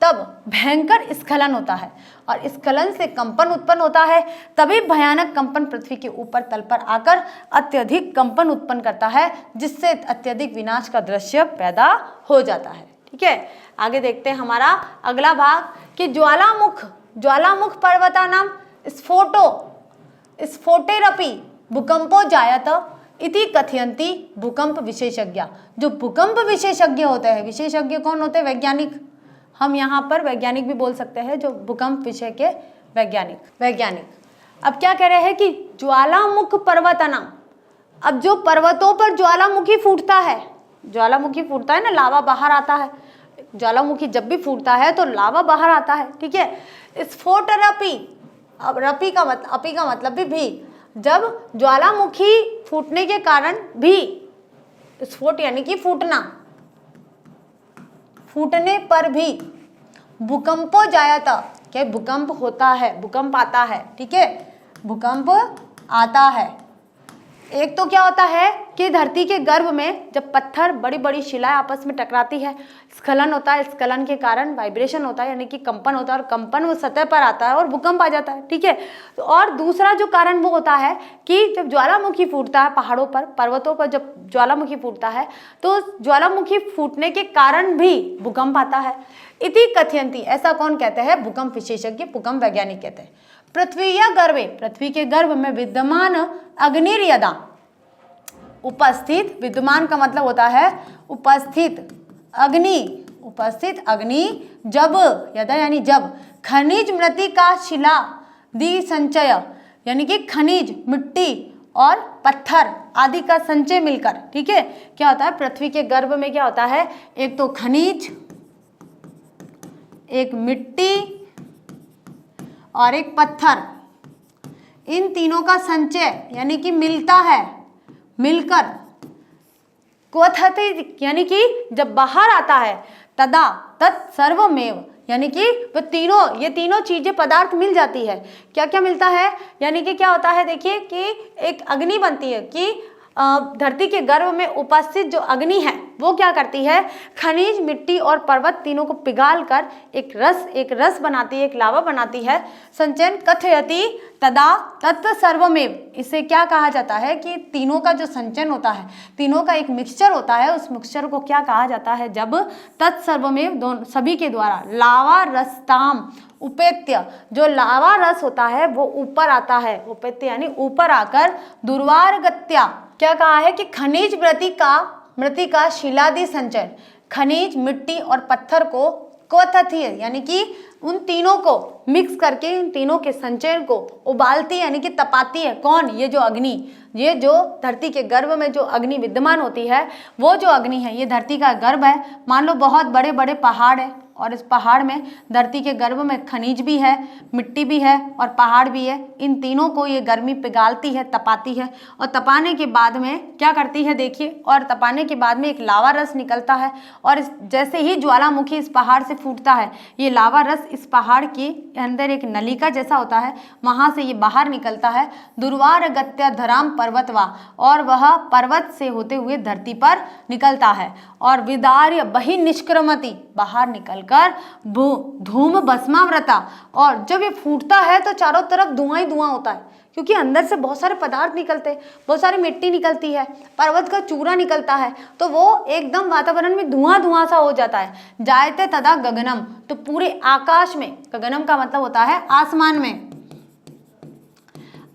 तब भयंकर स्खलन होता है और स्खलन से कंपन उत्पन्न होता है। तभी भयानक कंपन पृथ्वी के ऊपर तल पर आकर अत्यधिक कंपन उत्पन्न करता है, जिससे अत्यधिक विनाश का दृश्य पैदा हो जाता है। ठीक है, आगे देखते हैं हमारा अगला भाग कि ज्वालामुख पर्वतानाम स्फोटेरपि भूकंपो जायत इति कथयन्ति भूकंप विशेषज्ञ। जो भूकंप विशेषज्ञ होते हैं, विशेषज्ञ कौन होते हैं? वैज्ञानिक। हम यहाँ पर वैज्ञानिक भी बोल सकते हैं, जो भूकंप विषय के वैज्ञानिक। अब क्या कह रहे हैं कि ज्वालामुख पर्वतानाम, अब जो पर्वतों पर ज्वालामुखी फूटता है, ज्वालामुखी फूटता है ना, लावा बाहर आता है। ज्वालामुखी जब भी फूटता है तो लावा बाहर आता है। ठीक है, स्फोटरपि, अब अपी का मतलब भी, जब ज्वालामुखी फूटने के कारण भी, स्फोट यानी कि फूटना, फूटने पर भी भूकंपो जायता, क्या भूकंप होता है, भूकंप आता है। ठीक है, भूकंप आता है। एक तो क्या होता है कि धरती के गर्भ में जब पत्थर बड़ी बड़ी शिलाएं आपस में टकराती है, स्खलन होता है, स्खलन के कारण वाइब्रेशन होता है यानी कि कंपन होता है और कंपन वो सतह पर आता है और भूकंप आ जाता है। ठीक है, तो और दूसरा जो कारण वो होता है कि जब ज्वालामुखी फूटता है पहाड़ों पर, पर्वतों पर जब ज्वालामुखी फूटता है तो ज्वालामुखी फूटने के कारण भी भूकंप आता है। इति कथयन्ति, ऐसा कौन कहते हैं? भूकंप विशेषज्ञ, भूकंप वैज्ञानिक कहते हैं। पृथ्वी या गर्भे, पृथ्वी के गर्भ में विद्यमान अग्निर्यदा उपस्थित, विद्यमान का मतलब होता है उपस्थित अग्नि जब, यदा यानी जब, खनिज मृत्तिका शिला दी संचय यानी कि खनिज, मिट्टी और पत्थर आदि का संचय मिलकर, ठीक है, क्या होता है? पृथ्वी के गर्भ में क्या होता है? एक तो खनिज, एक मिट्टी और एक पत्थर, इन तीनों का संचय यानी कि मिलता है, मिलकर क्वथति यानी कि जब बाहर आता है, तदा तत्सर्वमेव यानी कि वो तीनों, ये तीनों चीजें पदार्थ मिल जाती है। क्या क्या मिलता है? यानी कि क्या होता है, देखिए कि एक अग्नि बनती है कि धरती के गर्भ में उपस्थित जो अग्नि है वो क्या करती है? खनिज, मिट्टी और पर्वत तीनों को पिघाल कर एक रस बनाती है, एक लावा बनाती है। संचयन कथयति तदा तत्सर्वमेव, इसे क्या कहा जाता है कि तीनों का जो संचयन होता है, तीनों का एक मिक्सचर होता है, उस मिक्सचर को क्या कहा जाता है? जब तत्सर्वमेव, दोनों सभी के द्वारा, लावा रसताम उपेत्य, जो लावा रस होता है वो ऊपर आता है, उपेत्य यानी ऊपर आकर, दुर्वारगत्या, क्या कहा है कि खनिज मृत्तिका शिलादि संचयन, खनिज, मिट्टी और पत्थर को क्वथति यानी कि उन तीनों को मिक्स करके, उन तीनों के संचयन को उबालती यानी कि तपाती है। कौन? ये जो अग्नि, ये जो धरती के गर्भ में जो अग्नि विद्यमान होती है, वो जो अग्नि है, ये धरती का गर्भ है। मान लो बहुत बड़े बड़े पहाड़ है और इस पहाड़ में, धरती के गर्भ में खनिज भी है, मिट्टी भी है और पहाड़ भी है। इन तीनों को ये गर्मी पिघालती है, तपाती है और तपाने के बाद में क्या करती है? देखिए, और तपाने के बाद में एक लावा रस निकलता है और जैसे ही ज्वालामुखी इस पहाड़ से फूटता है, ये लावा रस इस पहाड़ के अंदर एक नलिका जैसा होता है, वहां से ये बाहर निकलता है। दुर्वारगत्या धराम पर्वतवा, और वह पर्वत से होते हुए धरती पर निकलता है और विदार्य बहि निष्क्रमति, बाहर निकलकर धूम भस्मावृता, और जब ये फूटता है तो चारों तरफ धुआं ही धुआं होता है, क्योंकि अंदर से बहुत सारे पदार्थ निकलते हैं, बहुत सारी मिट्टी निकलती है, पर्वत का चूरा निकलता है, तो वो एकदम वातावरण में धुआं धुआं सा हो जाता है। जायते तदा गगनम, तो पूरे आकाश में, गगनम का मतलब होता है आसमान में,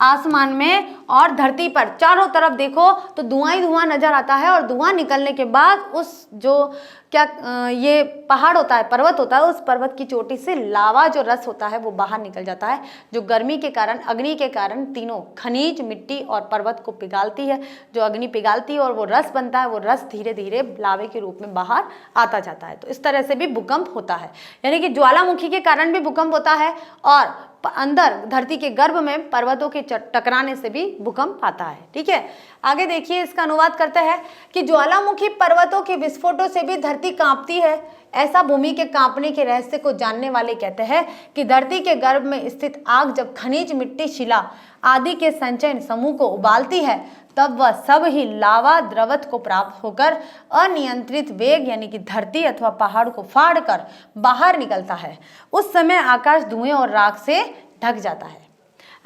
आसमान में और धरती पर चारों तरफ देखो तो धुआं ही धुआं नजर आता है। और धुआं निकलने के बाद उस जो ये पहाड़ होता है, पर्वत होता है, उस पर्वत की चोटी से लावा जो रस होता है वो बाहर निकल जाता है, जो गर्मी के कारण, अग्नि के कारण तीनों खनिज, मिट्टी और पर्वत को पिघालती है। जो अग्नि पिघालती है और वो रस बनता है, वो रस धीरे धीरे लावे के रूप में बाहर आता जाता है। तो इस तरह से भी भूकंप होता है, यानी कि ज्वालामुखी के कारण भी भूकंप होता है और अंदर धरती के गर्भ में पर्वतों के टकराने से भी भूकंप आता है। ठीक है, आगे देखिए, इसका अनुवाद करता है कि ज्वालामुखी पर्वतों के विस्फोटों से भी धरती कांपती है। ऐसा भूमि के कांपने के रहस्य को जानने वाले कहते हैं कि धरती के गर्भ में स्थित आग जब खनिज, मिट्टी, शिला आदि के संचयन समूह को उबालती है तब वह सब ही लावा द्रवत को प्राप्त होकर अनियंत्रित वेग यानी कि धरती अथवा पहाड़ को फाड़कर बाहर निकलता है। उस समय आकाश धुएं और राख से ढक जाता है।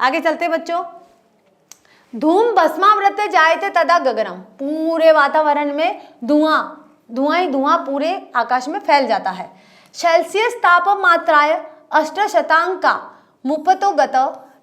आगे चलते बच्चों, धूम भस्मावृत जायते तदा गगनम, पूरे वातावरण में धुआं ही धुआं पूरे आकाश में फैल जाता है। सेल्सियस तापमात्राय 8 मुपतो गत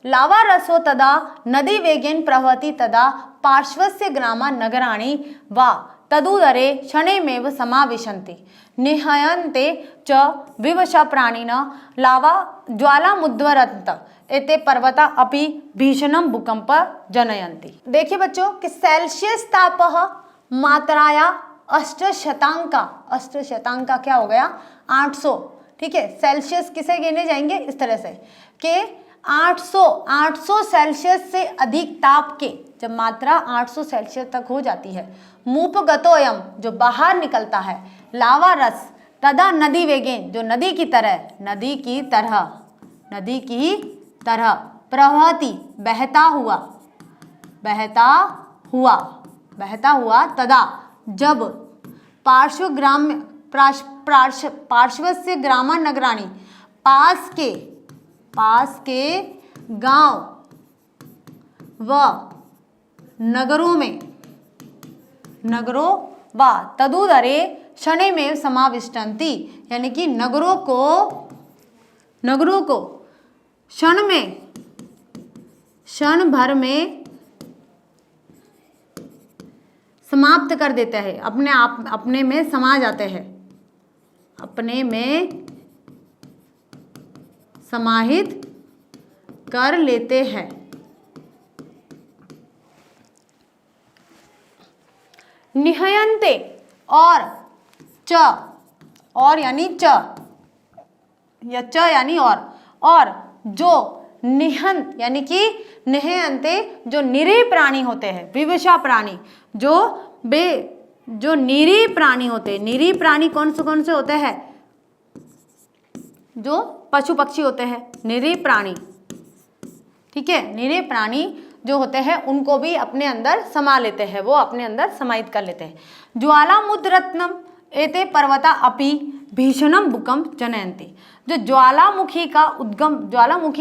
लावा रसो तदा नदी वेगेन प्रवहति तदा पार्श्वस्य ग्रामा नगराणि वा तदुदरे क्षणेमेव समाविशन्ति निहयन्ते च विवशा प्राणिन लावा ज्वालामुद्वरन्त एते पर्वता अपि भीषणं भूकंप जनयन्ति। देखिए बच्चों कि सेल्सियस तापः मात्राया 8 क्या हो गया 800। ठीक है, सेल्सियस किसे गिने जाएंगे इस तरह से कि 800 सेल्सियस से अधिक ताप के जब मात्रा 800 सेल्सियस तक हो जाती है, मूपगतोयम जो बाहर निकलता है, लावा रस तदा नदी वेगेन जो नदी की तरह प्रवहति बहता हुआ तदा जब पार्श्वस्य ग्रामा नगराणी पास के गांव व नगरों व तदुदरे क्षणेमेव समाविष्टन्ति यानी कि नगरों को क्षण भर में समाप्त कर देते हैं, अपने में समा जाते हैं, अपने में समाहित कर लेते हैं। निहयन्ते और यानी और जो निहंत यानी कि निहयन्ते जो निरीह प्राणी होते हैं, विवशा प्राणी जो निरीह प्राणी होते हैं। निरीह प्राणी कौन से होते हैं? जो पशु पक्षी होते हैं, निरीह प्राणी। ठीक है, निरीह प्राणी जो होते हैं उनको भी अपने अंदर समा लेते हैं, वो अपने अंदर समाहित कर लेते हैं। ज्वालामुद्रत्नम एते पर्वता अपि भीषणम भूकंप जनयन्ति। जो ज्वालामुखी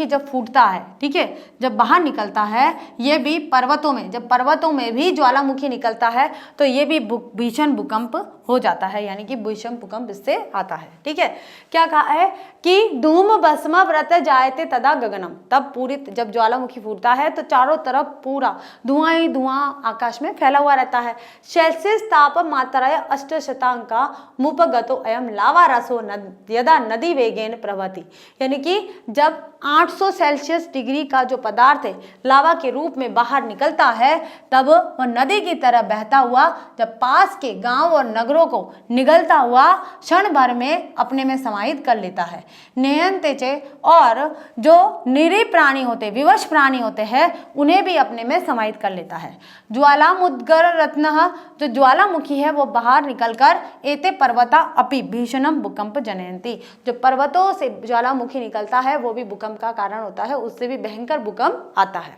जब फूटता है, ठीक है, जब बाहर निकलता है, ये भी पर्वतों में भी ज्वालामुखी निकलता है तो ये भी भीषण भूकंप हो जाता है, यानी कि भीषण भूकंप इससे आता है। ठीक है, क्या कहा है कि धूम भस्म व्रत जायते तदा गगनम, तब पूरी जब ज्वालामुखी फूटता है तो चारों तरफ पूरा धुआं ही धुआं आकाश में फैला हुआ रहता है। सेल्सियस तापमात्राय 8 मुपगतो अयम लावा रसो यदा नदी वेगेन प्रवहति, यानी कि जब 800 सेल्सियस डिग्री का जो पदार्थ है लावा के रूप में बाहर निकलता है तब वह नदी की तरह बहता हुआ जब पास के गांव और नगरों को निगलता हुआ क्षण भर में अपने में समाहित कर लेता है। नयनतेचे और जो निरीह प्राणी होते, विवश प्राणी होते हैं, उन्हें भी अपने में समाहित कर लेता है। ज्वालामुद्गर रत्न जो ज्वालामुखी है वो बाहर निकलकर एते पर्वता अपि भीषणम भूकंप जनयन्ति, जो पर्वतों से ज्वालामुखी निकलता है वो भी भूकंप का कारण होता है, उससे भी भयंकर भूकंप आता है।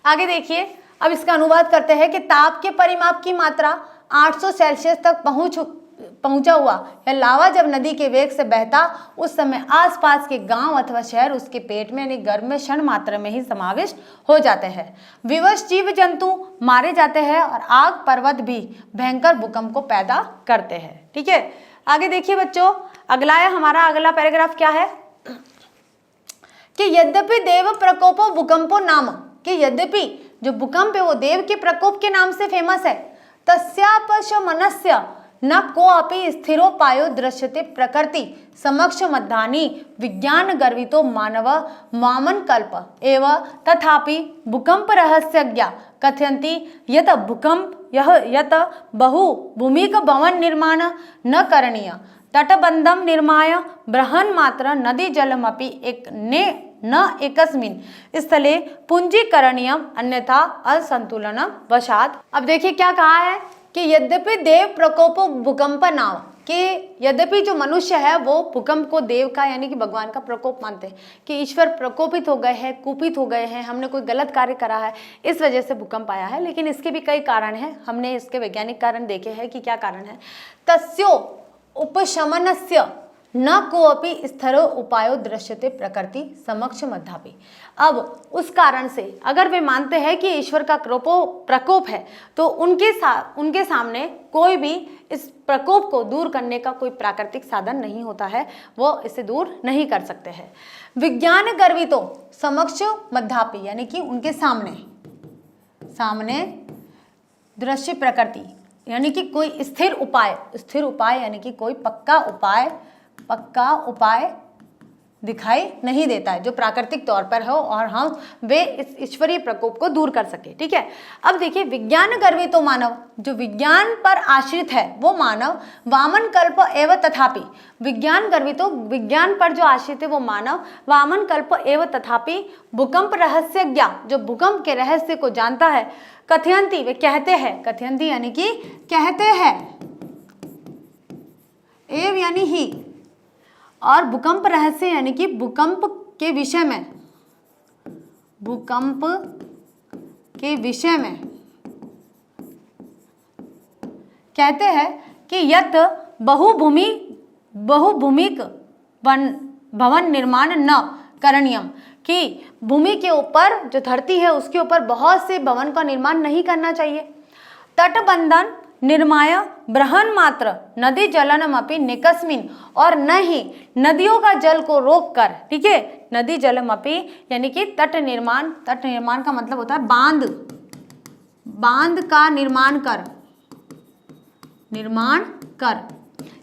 आगे देखिए, अब इसका अनुवाद करते हैं कि ताप के परिमाप की मात्रा 800 सेल्सियस तक पहुंचा हुआ या लावा जब नदी के वेग से बहता उस समय आसपास के गांव अथवा शहर उसके पेट में यानी गर्भ में क्षण मात्र में ही समाविष्ट हो जाते हैं। विवश जीव जंतु मारे जाते हैं और आग पर्वत भी भयंकर भूकंप को पैदा करते हैं। ठीक है, आगे देखिए बच्चों, हमारा अगला पैराग्राफ क्या है कि यद्यपि देव प्रकोपो भूकंपो नाम, कि यद्यपि जो भूकंप है वो देव के प्रकोप के नाम से फेमस है। तस्यापशमनस्य न को अपि स्थिरोपायो दृश्यते प्रकृति समक्ष मध्यानि विज्ञान गर्वितो मानव वामन कल्प एव तथापि भूकंप रहस्यज्ञा कथयन्ति यत बहु भूमिक भवन निर्माण न करणीय तटबंधम निर्माय बृहन मात्र नदी जलमपि एक न एकस्मिन् स्थले पुंजीकरणीयम अन्यथा असंतुलनम वशात। अब देखिए क्या कहा है कि यद्यपि देव प्रकोपो भूकंप नाम, कि यद्यपि जो मनुष्य है वो भूकंप को देव का यानी कि भगवान का प्रकोप मानते हैं कि ईश्वर प्रकोपित हो गए हैं, कुपित हो गए हैं, हमने कोई गलत कार्य करा है, इस वजह से भूकंप आया है। लेकिन इसके भी कई कारण हैं, हमने इसके वैज्ञानिक कारण देखे हैं कि क्या कारण है। तस्यो उपशमनस्य न कोऽपि स्थिरो उपायो दृश्यते प्रकृति समक्ष मध्यापि। अब उस कारण से अगर वे मानते हैं कि ईश्वर का प्रकोप है तो उनके सामने कोई भी इस प्रकोप को दूर करने का कोई प्राकृतिक साधन नहीं होता है, वो इसे दूर नहीं कर सकते हैं। विज्ञान गर्वितो समक्ष मध्यापि, यानी कि उनके सामने दृश्य प्रकृति यानी कि कोई स्थिर उपाय यानी कि कोई पक्का उपाय दिखाई नहीं देता है जो प्राकृतिक तौर पर हो और हम वे इस ईश्वरीय प्रकोप को दूर कर सके। ठीक है, अब देखिए विज्ञान गर्वितो मानव, जो विज्ञान पर आश्रित है वो मानव वामन कल्प एवं तथापि, विज्ञान गर्वितो विज्ञान पर जो आश्रित है वो मानव वामन कल्प एवं तथापि भूकंप रहस्यज्ञ, जो भूकंप के रहस्य को जानता है, कथयंती वे कहते हैं, कथयंती यानी कि कहते हैं, एव यानी ही, और भूकंप रहस्य यानी कि भूकंप के विषय में कहते हैं कि यत बहुभूमिक भवन निर्माण न करणीयम, कि भूमि के ऊपर जो धरती है उसके ऊपर बहुत से भवन का निर्माण नहीं करना चाहिए। तटबंधन निर्माय बृहन मात्र नदी जलनम अपि निकस्मिन, और न ही नदियों का जल को रोक कर, ठीक है, नदी जलम अपि यानी कि तट निर्माण का मतलब होता है बांध का निर्माण कर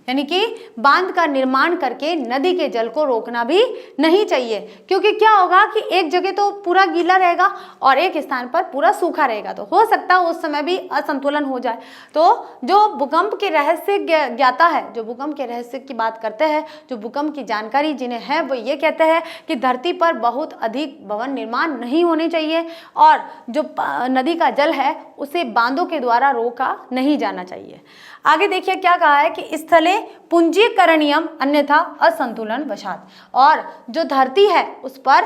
यानी कि बांध का निर्माण करके नदी के जल को रोकना भी नहीं चाहिए, क्योंकि क्या होगा कि एक जगह तो पूरा गीला रहेगा और एक स्थान पर पूरा सूखा रहेगा, तो हो सकता है उस समय भी असंतुलन हो जाए। तो जो भूकंप के रहस्य ज्ञाता है, जो भूकंप के रहस्य की बात करते हैं, जो भूकंप की जानकारी जिन्हें है, वो ये कहते हैं कि धरती पर बहुत अधिक भवन निर्माण नहीं होने चाहिए और जो नदी का जल है उसे बांधों के द्वारा रोका नहीं जाना चाहिए। आगे देखिए क्या कहा है कि स्थले पुंजीकरणीयम अन्यथा असंतुलन वशात, और जो धरती है उस पर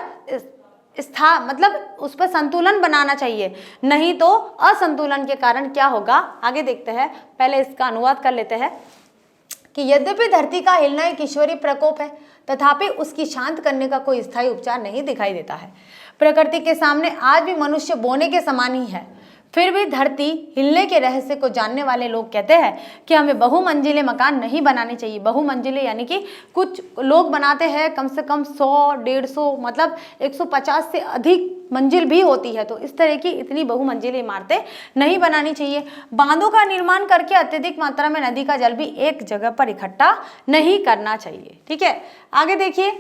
मतलब उस पर संतुलन बनाना चाहिए, नहीं तो असंतुलन के कारण क्या होगा आगे देखते हैं। पहले इसका अनुवाद कर लेते हैं कि यद्यपि धरती का हिलना एक ईश्वरीय प्रकोप है, तथापि उसकी शांत करने का कोई स्थायी उपचार नहीं दिखाई देता है। प्रकृति के सामने आज भी मनुष्य बोने के समान ही है। फिर भी धरती हिलने के रहस्य को जानने वाले लोग कहते हैं कि हमें बहुमंजिले मकान नहीं बनाने चाहिए। बहुमंजिले यानी कि कुछ लोग बनाते हैं कम से कम 100, 150 मतलब 150 से अधिक मंजिल भी होती है, तो इस तरह की इतनी बहुमंजिली इमारतें नहीं बनानी चाहिए। बांधों का निर्माण करके अत्यधिक मात्रा में नदी का जल भी एक जगह पर इकट्ठा नहीं करना चाहिए। ठीक है, आगे देखिए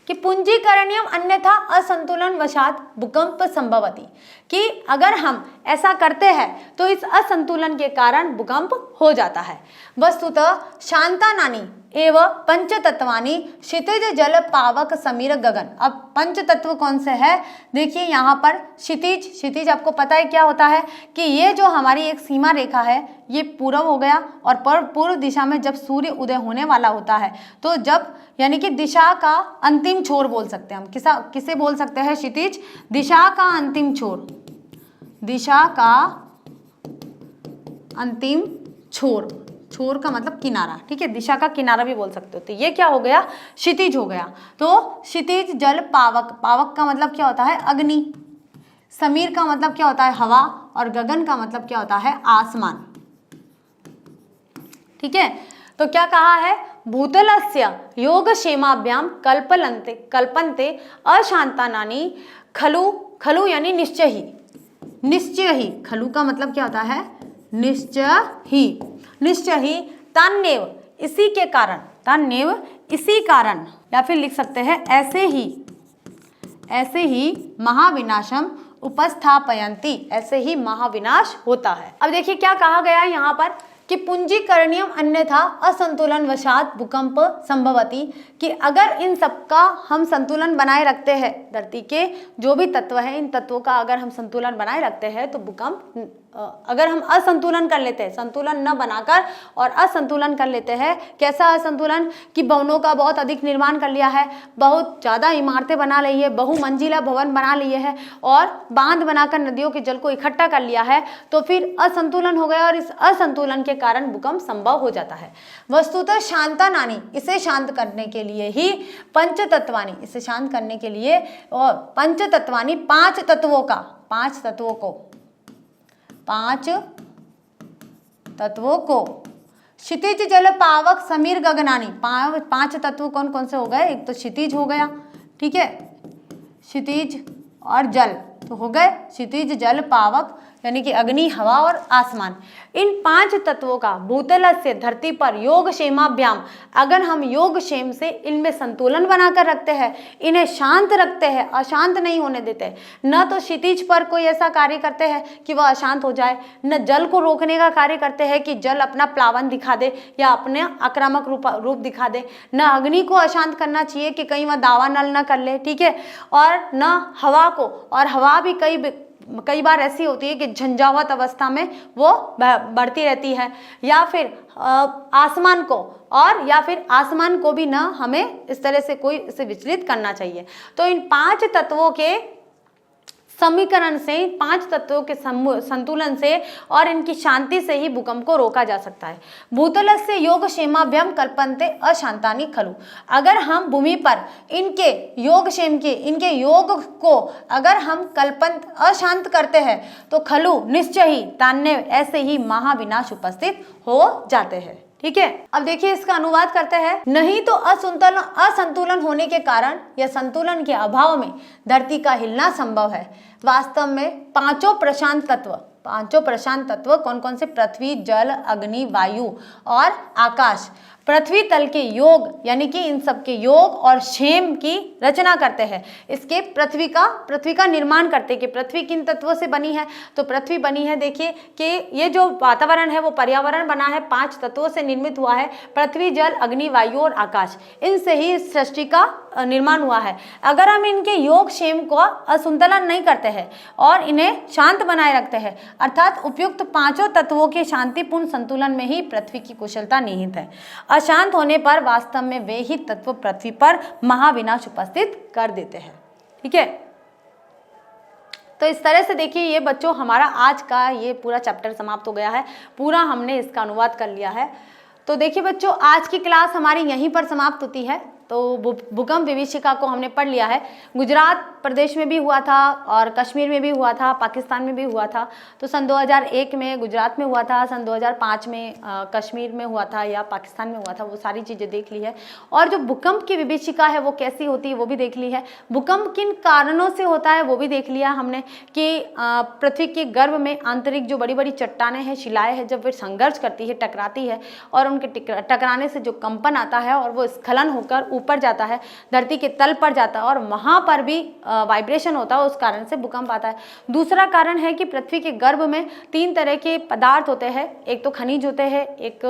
कि पुंजीकरणीयम अन्यथा असंतुलन वशात भूकंप संभवती, कि अगर हम ऐसा करते हैं तो इस असंतुलन के कारण भूकंप हो जाता है। वस्तुतः शांतानानि एवं पंचतत्वानि क्षितिज जल पावक समीर गगन। अब पंच तत्व कौन से है, देखिए यहाँ पर क्षितिज आपको पता है क्या होता है कि ये जो हमारी एक सीमा रेखा है ये पूर्व हो गया, और पूर्व दिशा में जब सूर्य उदय होने वाला होता है तो जब यानी कि दिशा का अंतिम छोर बोल सकते हैं हम, किसे बोल सकते हैं, क्षितिज दिशा का अंतिम छोर, दिशा का अंतिम छोर का मतलब किनारा, ठीक है, दिशा का किनारा भी बोल सकते हो। तो ये क्या हो गया, क्षितिज हो गया। तो क्षितिज जल पावक का मतलब क्या होता है, अग्नि, समीर का मतलब क्या होता है, हवा, और गगन का मतलब क्या होता है, आसमान। ठीक है, तो क्या कहा है, भूतलस्य योगक्षेमाभ्याम कल्पन्ते अशांतानानि खलु यानी निश्चय ही, खलु का मतलब क्या होता है, निश्चय ही तान्नेव इसी कारण, या फिर लिख सकते हैं ऐसे ही महाविनाशम उपस्थापयन्ति, ऐसे ही महाविनाश होता है। अब देखिए क्या कहा गया है यहाँ पर कि पुंजीकरणीयम अन्यथा असंतुलन वशात भूकंप संभवती, कि अगर इन सबका हम संतुलन बनाए रखते हैं, धरती के जो भी तत्व हैं इन तत्वों का अगर हम संतुलन बनाए रखते हैं तो भूकंप, अगर हम असंतुलन कर लेते हैं, संतुलन न बनाकर और असंतुलन कर लेते हैं, कैसा असंतुलन कि भवनों का बहुत अधिक निर्माण कर लिया है, बहुत ज़्यादा इमारतें बना ली है, बहुमंजिला भवन बना लिए हैं और बांध बनाकर नदियों के जल को इकट्ठा कर लिया है, तो फिर असंतुलन हो गया और इस असंतुलन के कारण भूकंप संभव हो जाता है। वस्तुतः शांतानानी, इसे शांत करने के लिए ही पंचतत्वानी, इसे शांत करने के लिए और पंचतत्वानी, पांच तत्वों को क्षितिज जल पावक समीर गगनानी, पांच तत्व कौन कौन से हो गए, एक तो क्षितिज हो गया, ठीक है, क्षितिज और जल तो हो गए, क्षितिज जल पावक यानी कि अग्नि, हवा और आसमान। इन पांच तत्वों का भूतल से धरती पर योग क्षेमाभ्याम, अगर हम योग क्षेम से इनमें संतुलन बनाकर रखते हैं, इन्हें शांत रखते हैं, अशांत नहीं होने देते, न तो क्षितिज पर कोई ऐसा कार्य करते हैं कि वह अशांत हो जाए, न जल को रोकने का कार्य करते हैं कि जल अपना प्लावन दिखा दे या अपने आक्रामक रूप दिखा दे, न अग्नि को अशांत करना चाहिए कि कहीं वह दावानल न कर ले, ठीक है, और न हवा को, और हवा भी कई बार ऐसी होती है कि झंझावात अवस्था में वो बढ़ती रहती है, या फिर आसमान को, और या फिर आसमान को भी ना हमें इस तरह से कोई इसे विचलित करना चाहिए। तो इन पांच तत्वों के समीकरण से, पांच तत्वों के संतुलन से और इनकी शांति से ही भूकंप को रोका जा सकता है। भूतल से योग क्षेमाभ्याम कल्पन्ते अशांतानि खलु, अगर हम भूमि पर इनके योग क्षेम के, इनके योग को अगर हम कल्पंत अशांत करते हैं तो खलु निश्चय ही तान्य, ऐसे ही महाविनाश उपस्थित हो जाते हैं। ठीक है, अब देखिए इसका अनुवाद करते हैं। नहीं तो असंतुलन होने के कारण या संतुलन के अभाव में धरती का हिलना संभव है। वास्तव में पांचों प्रशांत तत्व कौन कौन से, पृथ्वी, जल, अग्नि, वायु और आकाश, पृथ्वी तल के योग यानी कि इन सब के योग और क्षेम की रचना करते हैं। इसके पृथ्वी का निर्माण करते हैं कि पृथ्वी किन तत्वों से बनी है, तो पृथ्वी बनी है, देखिए कि ये जो वातावरण है वो पर्यावरण बना है, पांच तत्वों से निर्मित हुआ है, पृथ्वी, जल, अग्नि, वायु और आकाश, इनसे ही सृष्टि का निर्माण हुआ है। अगर हम इनके योग क्षेम को असंतुलन नहीं करते हैं और इन्हें शांत बनाए रखते हैं, अर्थात उपयुक्त पांचों तत्वों के शांतिपूर्ण संतुलन में ही पृथ्वी की कुशलता निहित है। अशांत होने पर वास्तव में वे ही तत्व पृथ्वी पर महाविनाश उपस्थित कर देते हैं। ठीक है, तो इस तरह से देखिए ये बच्चों हमारा आज का ये पूरा चैप्टर समाप्त हो गया है, पूरा हमने इसका अनुवाद कर लिया है। तो देखिए बच्चों आज की क्लास हमारी यहीं पर समाप्त होती है। तो भूकंप विभीषिका को हमने पढ़ लिया है। गुजरात प्रदेश में भी हुआ था और कश्मीर में भी हुआ था, पाकिस्तान में भी हुआ था। तो सन 2001 में गुजरात में हुआ था, सन 2005 में कश्मीर में हुआ था या पाकिस्तान में हुआ था, वो सारी चीज़ें देख ली है। और जो भूकंप की विभीषिका है वो कैसी होती है वो भी देख ली है। भूकंप किन कारणों से होता है वो भी देख लिया हमने कि पृथ्वी के गर्भ में आंतरिक जो बड़ी बड़ी चट्टानें हैं, शिलाएँ हैं, जब वे संघर्ष करती है, टकराती है और उनके टकराने से जो कंपन आता है और वो स्खलन होकर ऊपर जाता है, धरती के तल पर जाता है और वहाँ पर भी वाइब्रेशन होता है, उस कारण से भूकंप आता है। दूसरा कारण है कि पृथ्वी के गर्भ में तीन तरह के पदार्थ होते हैं, एक तो खनिज होते हैं, एक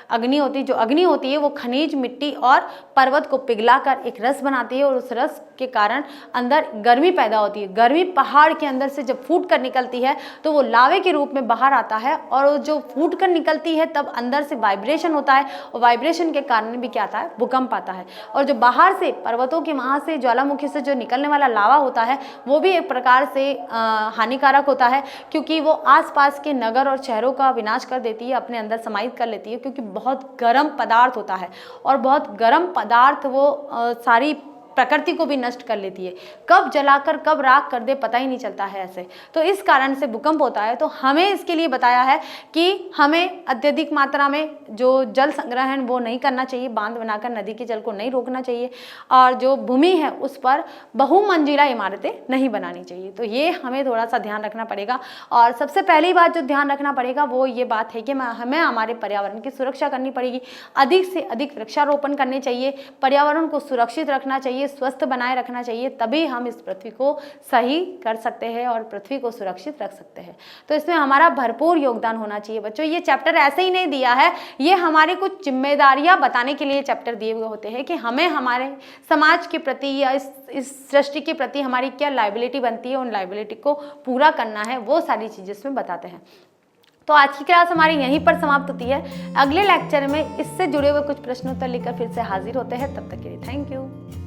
अग्नि होती है। जो अग्नि होती है वो खनिज, मिट्टी और पर्वत को पिघलाकर एक रस बनाती है और उस रस के कारण अंदर गर्मी पैदा होती है। गर्मी पहाड़ के अंदर से जब फूट कर निकलती है तो वो लावे के रूप में बाहर आता है और जो फूट कर निकलती है तब अंदर से वाइब्रेशन होता है और वाइब्रेशन के कारण भी क्या आता है, भूकंप आता है। और जो बाहर से पर्वतों के वहाँ से ज्वालामुखी से जो निकलने वाला लावा होता है वो भी एक प्रकार से हानिकारक होता है, क्योंकि वो आसपास के नगर और शहरों का विनाश कर देती है, अपने अंदर समाहित कर लेती है, क्योंकि बहुत गर्म पदार्थ होता है और बहुत गर्म पदार्थ वो सारी प्रकृति को भी नष्ट कर लेती है। कब जलाकर कब राख कर दे पता ही नहीं चलता है ऐसे। तो इस कारण से भूकंप होता है। तो हमें इसके लिए बताया है कि हमें अत्यधिक मात्रा में जो जल संग्रहण वो नहीं करना चाहिए, बांध बनाकर नदी के जल को नहीं रोकना चाहिए और जो भूमि है उस पर बहुमंजिला इमारतें नहीं बनानी चाहिए। तो ये हमें थोड़ा सा ध्यान रखना पड़ेगा। और सबसे पहली बात जो ध्यान रखना पड़ेगा वो ये बात है कि हमें हमारे पर्यावरण की सुरक्षा करनी पड़ेगी। अधिक से अधिक वृक्षारोपण करने चाहिए, पर्यावरण को सुरक्षित रखना चाहिए, चाहिए, स्वस्थ बनाए रखना चाहिए, तभी हम इस पृथ्वी को सही कर सकते हैं और पृथ्वी को सुरक्षित रख सकते हैं। तो इसमें हमारा भरपूर योगदान होना चाहिए बच्चों। ये चैप्टर ऐसे ही नहीं दिया है, ये हमारी कुछ जिम्मेदारियां बताने के लिए चैप्टर दिए हुए होते हैं कि हमें हमारे समाज के प्रति या इस सृष्टि के प्रति हमारी क्या लायबिलिटी बनती है, उन लायबिलिटी को पूरा करना है, वो सारी चीज़ें इसमें बताते हैं। तो आज की क्लास हमारी यहीं पर समाप्त होती है। अगले लेक्चर में इससे जुड़े हुए कुछ प्रश्नोत्तर लेकर फिर से हाजिर होते हैं। तब तक के लिए थैंक यू।